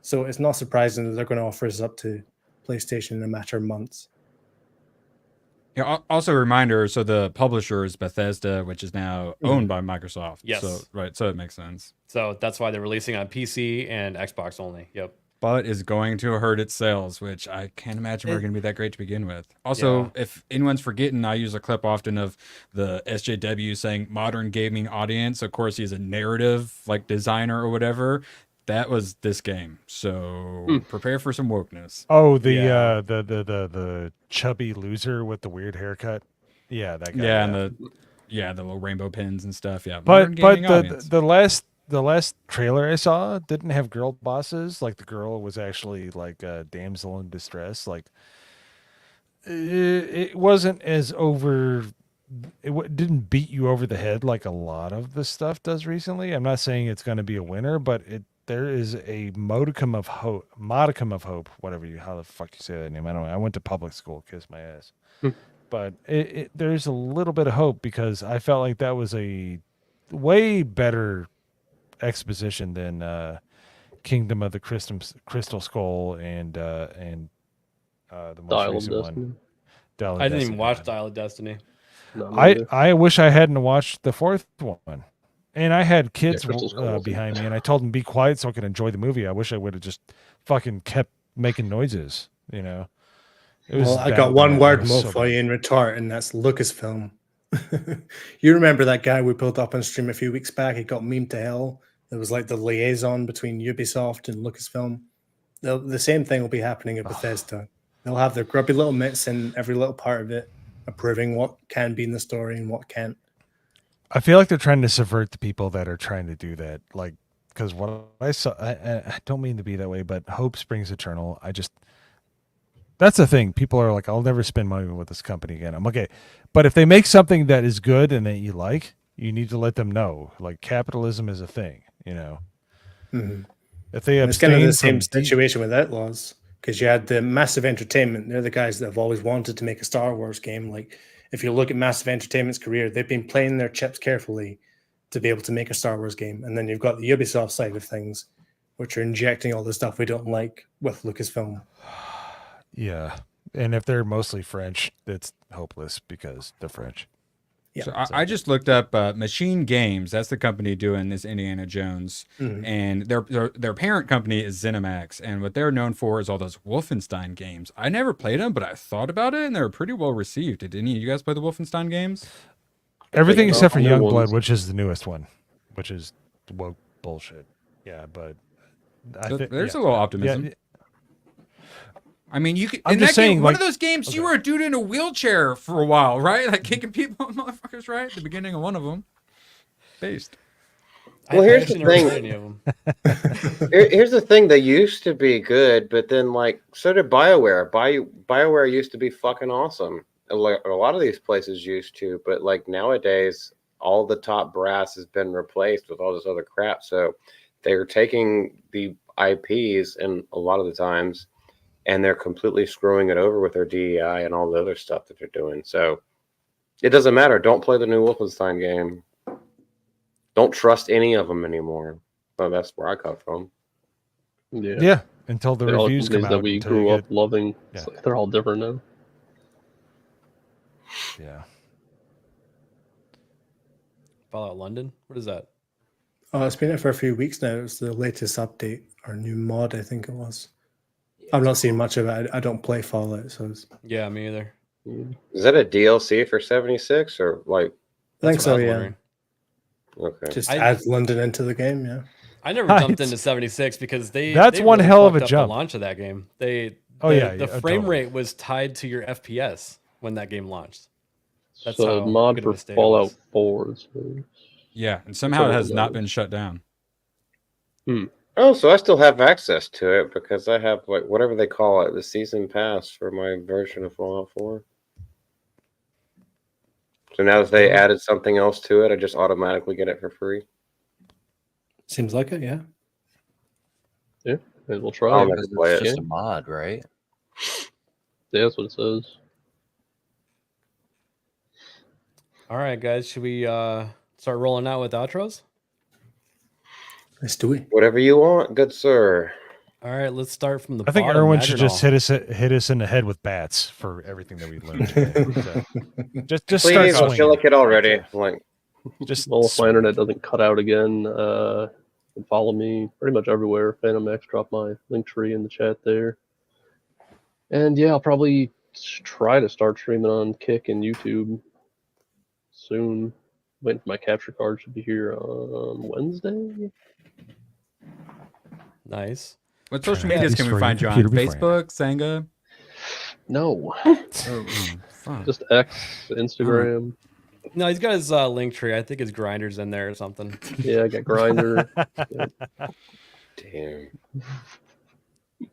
So it's not surprising that they're going to offer us up to PlayStation in a matter of months. Yeah. Also, a reminder. So the publisher is Bethesda, which is now owned by Microsoft. Yes. So right. So it makes sense. So that's why they're releasing on PC and Xbox only. Yep. But is going to hurt its sales, which I can't imagine we're going to be that great to begin with. Also, if anyone's forgetting, I use a clip often of the SJW saying modern gaming audience. Of course, he's a narrative like designer or whatever. That was this game, so prepare for some wokeness. Oh, the chubby loser with the weird haircut. Yeah, that guy. Yeah, and the little rainbow pins and stuff. Yeah, but audience. the last trailer I saw didn't have girl bosses. Like the girl was actually like a damsel in distress. Like it wasn't as over. Didn't beat you over the head like a lot of the stuff does recently. I'm not saying it's going to be a winner, but there is a modicum of hope, how the fuck you say that name. I don't know. I went to public school, kiss my ass. But there's a little bit of hope because I felt like that was a way better exposition than Kingdom of the Crystal Skull and the most Dial of recent Destiny. one. Dial of I didn't even Destiny. watch Dial of Destiny. No, I wish I hadn't watched the fourth one. And I had kids Crystal Skull. behind me, and I told them be quiet so I could enjoy the movie. I wish I would have just fucking kept making noises, you know. It was I bad, got one man. word It was more so for bad. you in retort, and that's Lucasfilm. You remember that guy we pulled up on stream a few weeks back? He got memed to hell. It was like the liaison between Ubisoft and Lucasfilm. The same thing will be happening at Bethesda. They'll have their grubby little mitts in every little part of it, approving what can be in the story and what can't. I feel like they're trying to subvert the people that are trying to do that. Like, because what I saw, I don't mean to be that way, but hope springs eternal. That's the thing. People are like, I'll never spend money with this company again. I'm okay. But if they make something that is good and that you like, you need to let them know. Like, capitalism is a thing, you know. If they And it's kind of the abstain same from situation with Outlaws, because you had the Massive Entertainment. They're the guys that have always wanted to make a Star Wars game. Like, if you look at Massive Entertainment's career, they've been playing their chips carefully to be able to make a Star Wars game. And then you've got the Ubisoft side of things, which are injecting all the stuff we don't like with Lucasfilm. Yeah. And if they're mostly French, it's hopeless because they're French. Yeah. So I just looked up Machine Games. That's the company doing this Indiana Jones, and their parent company is ZeniMax, and what they're known for is all those Wolfenstein games. I never played them, but I thought about it, and they were pretty well received. Did any of you guys play the Wolfenstein games? Everything except for new Youngblood, ones. which is the newest one, which is woke bullshit. Yeah, but There's a little optimism. Yeah, I mean, you could. I'm in just that game, saying, one like- of those games, you were a dude in a wheelchair for a while, right? Like kicking people, motherfuckers, right? The beginning of one of them. Based. Well, I here's the actually never played thing. any of them. Here's the thing. They used to be good, but then like so did BioWare. BioWare used to be fucking awesome. A lot of these places used to, but like nowadays, all the top brass has been replaced with all this other crap. So they're taking the IPs and a lot of the times, and they're completely screwing it over with their DEI and all the other stuff that they're doing. So it doesn't matter. Don't play the new Wolfenstein game. Don't trust any of them anymore. Well, that's where I come from. Yeah, until the all reviews come companies out. that we until you grew up get- loving, Yeah. it's like they're all different now. Yeah. Fallout London? What is that? Oh, it's been out for a few weeks now. It was the latest update or new mod, I think it was. I've not seen much of it. I don't play Fallout, so it's... Yeah, me either. Is that a DLC for 76 or like? I think That's what so, I was yeah. wondering. Okay. Just add London into the game, yeah. I never Right. jumped into 76 because That's they one really hell of a fucked up jump. The launch of that game. The frame totally. rate was tied to your FPS when that game launched. That's So how mod good for of a state it Fallout was. 4. So Yeah, and somehow it has not been shut down. Oh, so I still have access to it because I have like whatever they call it, the season pass for my version of Fallout 4. So now that they added something else to it, I just automatically get it for free. Seems like it, yeah. Yeah, and we'll try I'll it. never Because play it's it. just a mod, right? Yeah, that's what it says. All right, guys, should we start rolling out with outros? Let's do it. Whatever you want, good sir. All right, let's start from the I think bottom. Erwin should just Maginal. hit us in the head with bats for everything that we learned today. So, just Please, start I'll swinging. kill a kid already. Like, Just Well, if my internet doesn't cut out again, you can follow me pretty much everywhere. Phantom X, drop my link tree in the chat there. And yeah, I'll probably try to start streaming on Kick and YouTube soon. Waiting for my capture card, should be here on Wednesday. Nice. What social Trying to medias can we destroy find you your on? computer before Facebook, Senga? No, Fuck. just X, Instagram. No, he's got his link tree. I think his grinder's in there or something. Yeah, I got Grinder. damn. No, I He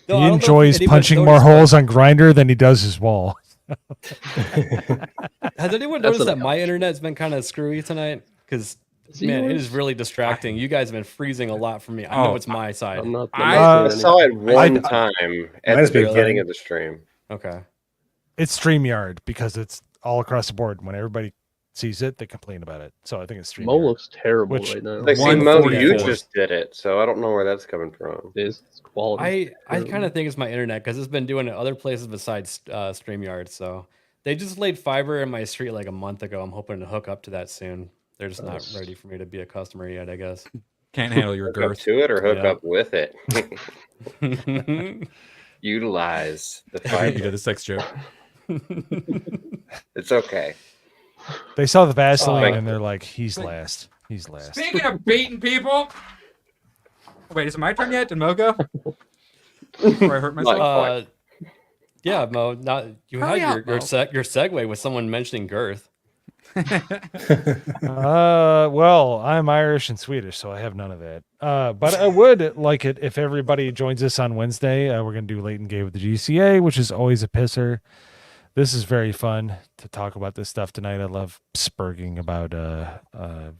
don't know if enjoys anybody's punching more noticed, but holes on Grinder than he does his wall. Has anyone That's noticed that an my internet's been kind of screwy tonight? Because Is it man, it yours? is really distracting. You guys have been freezing a lot for me. I know Oh, it's my side. I'm not. I saw it one time at Mine's the been beginning fine. of the stream. Okay. It's StreamYard because it's all across the board. When everybody sees it, they complain about it. So I think it's Mo StreamYard. looks terrible Which- right now. They see Mo, 144. you just did it, so I don't know where that's coming from. It's quality. I kind of think it's my internet because it's been doing it other places besides StreamYard. So they just laid fiber in my street like a month ago. I'm hoping to hook up to that soon. They're just not Nice. ready for me to be a customer yet, I guess. Can't handle your Hook up girth. to it or hook Yeah. up with it. Utilize the You fiber. did a sex joke. It's okay. They saw the Vaseline Oh. and they're like, he's last. He's last. Speaking of beating people. Wait, is it my turn yet? Did Mo go? Before I hurt myself? Yeah, Mo. Not you Hurry had up, your Mo. your segue with someone mentioning girth. Well, I'm Irish and Swedish, so I have none of that. But I would like it if everybody joins us on Wednesday. We're going to do Late and Gay with the GCA, which is always a pisser. This is very fun to talk about this stuff tonight. I love spurging about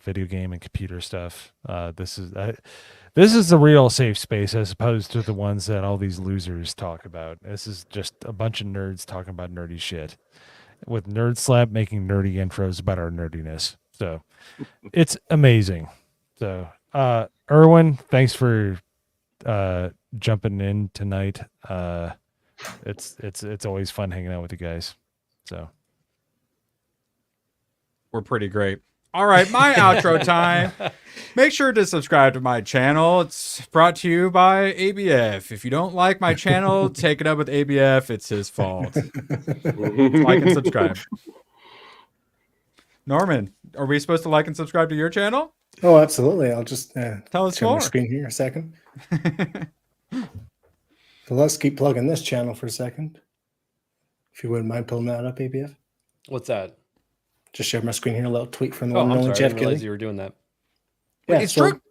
video game and computer stuff. This is the real safe space as opposed to the ones that all these losers talk about. This is just a bunch of nerds talking about nerdy shit, with Nerd Slap making nerdy intros about our nerdiness. So it's amazing. So Erwin, thanks for jumping in tonight. It's always fun hanging out with you guys. So We're pretty great. All right, my outro time. Make sure to subscribe to my channel. It's brought to you by ABF. If you don't like my channel, take it up with ABF. It's his fault. Like and subscribe. Norman, are we supposed to like and subscribe to your channel? Oh, absolutely. I'll just Tell us share my more. screen here a second. So let's keep plugging this channel for a second. If you wouldn't mind pulling that up, ABF. What's that? Just share my screen here, a little tweet from the Oh, one I'm and only sorry. I Jeff didn't realize Gilly. you were doing that. Yeah, it's so true.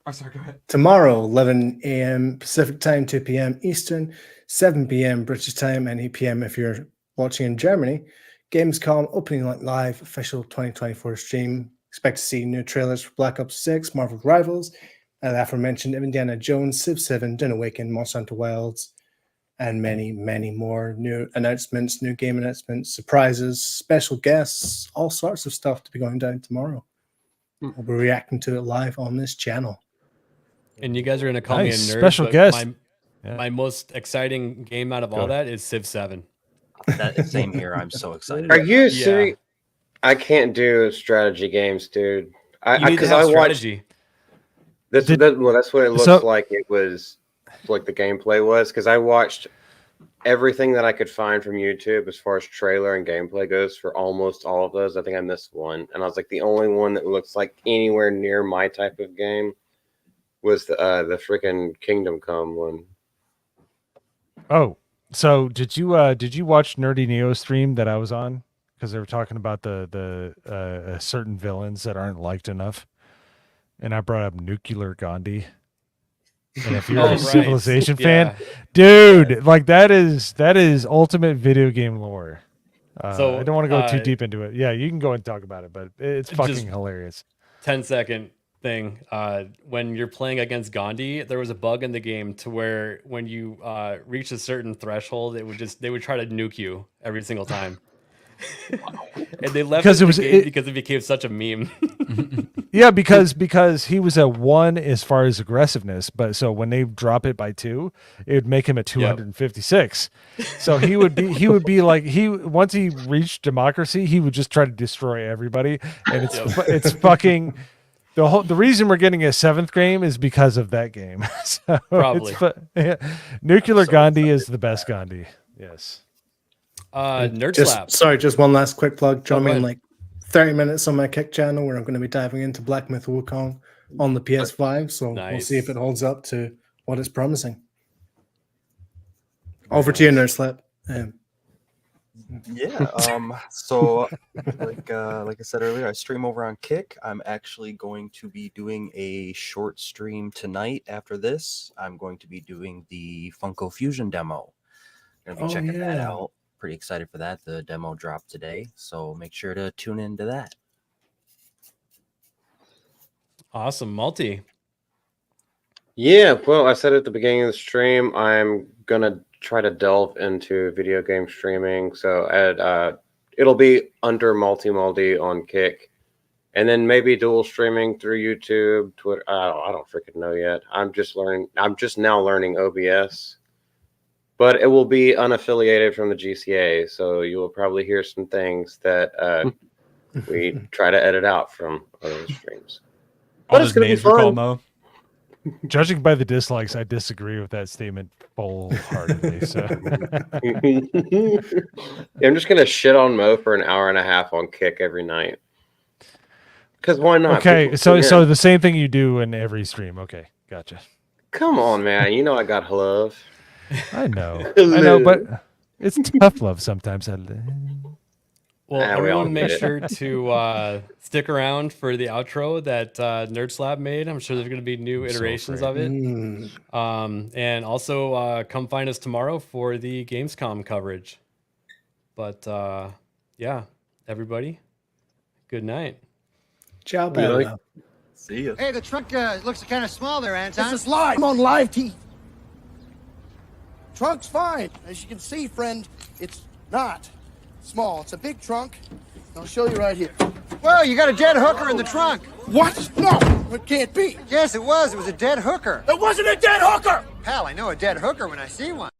Oh, sorry, go ahead. tomorrow, 11 a.m. Pacific time, 2 p.m. Eastern, 7 p.m. British time, and 8 p.m. if you're watching in Germany. Gamescom opening live official 2024 stream. Expect to see new trailers for Black Ops 6, Marvel Rivals, and the aforementioned Indiana Jones, Civ 7, Dune Awaken, Monster Hunter Wilds, and many, many more new announcements, new game announcements, surprises, special guests, all sorts of stuff to be going down tomorrow. We'll be reacting to it live on this channel. And you guys are gonna call Nice. me a nerd. Special but guest. My most exciting game out of all that is Civ 7. That same here. I'm so excited. Are you Yeah. serious? I can't do strategy games, dude. You need to Because have I watched. strategy. That's what it looks So- like. It was like the gameplay was, because I watched everything that I could find from YouTube as far as trailer and gameplay goes for almost all of those. I think I missed one, and I was like, the only one that looks like anywhere near my type of game was the freaking Kingdom Come one. Oh, so did you watch Nerdy Neo's stream that I was on? Because they were talking about the certain villains that aren't liked enough, and I brought up Nuclear Gandhi. And if you're Oh, a right. Civilization Yeah. fan, dude, like that is ultimate video game lore. So, I don't want to go too deep into it. Yeah, you can go and talk about it, but it's fucking Just- hilarious. 10-second thing. When you're playing against Gandhi, there was a bug in the game to where when you reach a certain threshold, they would try to nuke you every single time. And they left Because it it was- in the game it- because it became such a meme. Yeah, because he was a 1 as far as aggressiveness, but so when they drop it by 2, it would make him a 256. So he would be like once he reached democracy, he would just try to destroy everybody, and it's fucking the reason we're getting a 7th game is because of that game. So Probably. Nuclear Gandhi is the best Gandhi. Yes. Nerd Just Slap. sorry, just one last quick plug. Join go me in ahead. like 30 minutes on my Kick channel where I'm going to be diving into Black Myth Wukong on the PS5. So we'll see if it holds up to what it's promising. Over to you, Nerd Slap. Yeah. So, like I said earlier, I stream over on Kick. I'm actually going to be doing a short stream tonight. After this, I'm going to be doing the Funko Fusion demo. Gonna be checking that out. Pretty excited for that. The demo dropped today, so make sure to tune into that. Awesome. Multi. Yeah, well, I said at the beginning of the stream, I'm gonna try to delve into video game streaming. So it'll be under Multi on Kick, and then maybe dual streaming through YouTube, Twitter. I don't freaking know yet. I'm just now learning OBS, but it will be unaffiliated from the GCA. So you will probably hear some things that we try to edit out from other streams. All But it's those gonna be names we call fun. Mo. Judging by the dislikes, I disagree with that statement wholeheartedly. So I'm just gonna shit on Mo for an hour and a half on Kick every night. Because why not? okay, People so tune in. the same thing you do in every stream. Okay, gotcha. Come on, man. You know I got love. I know, but it's tough love sometimes. Well, we all everyone make get it. sure to stick around for the outro that Nerd Slab made. I'm sure there's going to be new iterations of it. And also come find us tomorrow for the Gamescom coverage. But yeah, everybody, good night. Ciao, Really? Bella. See ya. Hey, the trunk looks kind of small there, Anton. This is live. I'm on live TV. Trunk's fine. As you can see, friend, it's not small. It's a big trunk. I'll show you right here. Well, you got a dead hooker in the trunk. What? No, it can't be. Yes, it was. It was a dead hooker. It wasn't a dead hooker. Pal, I know a dead hooker when I see one.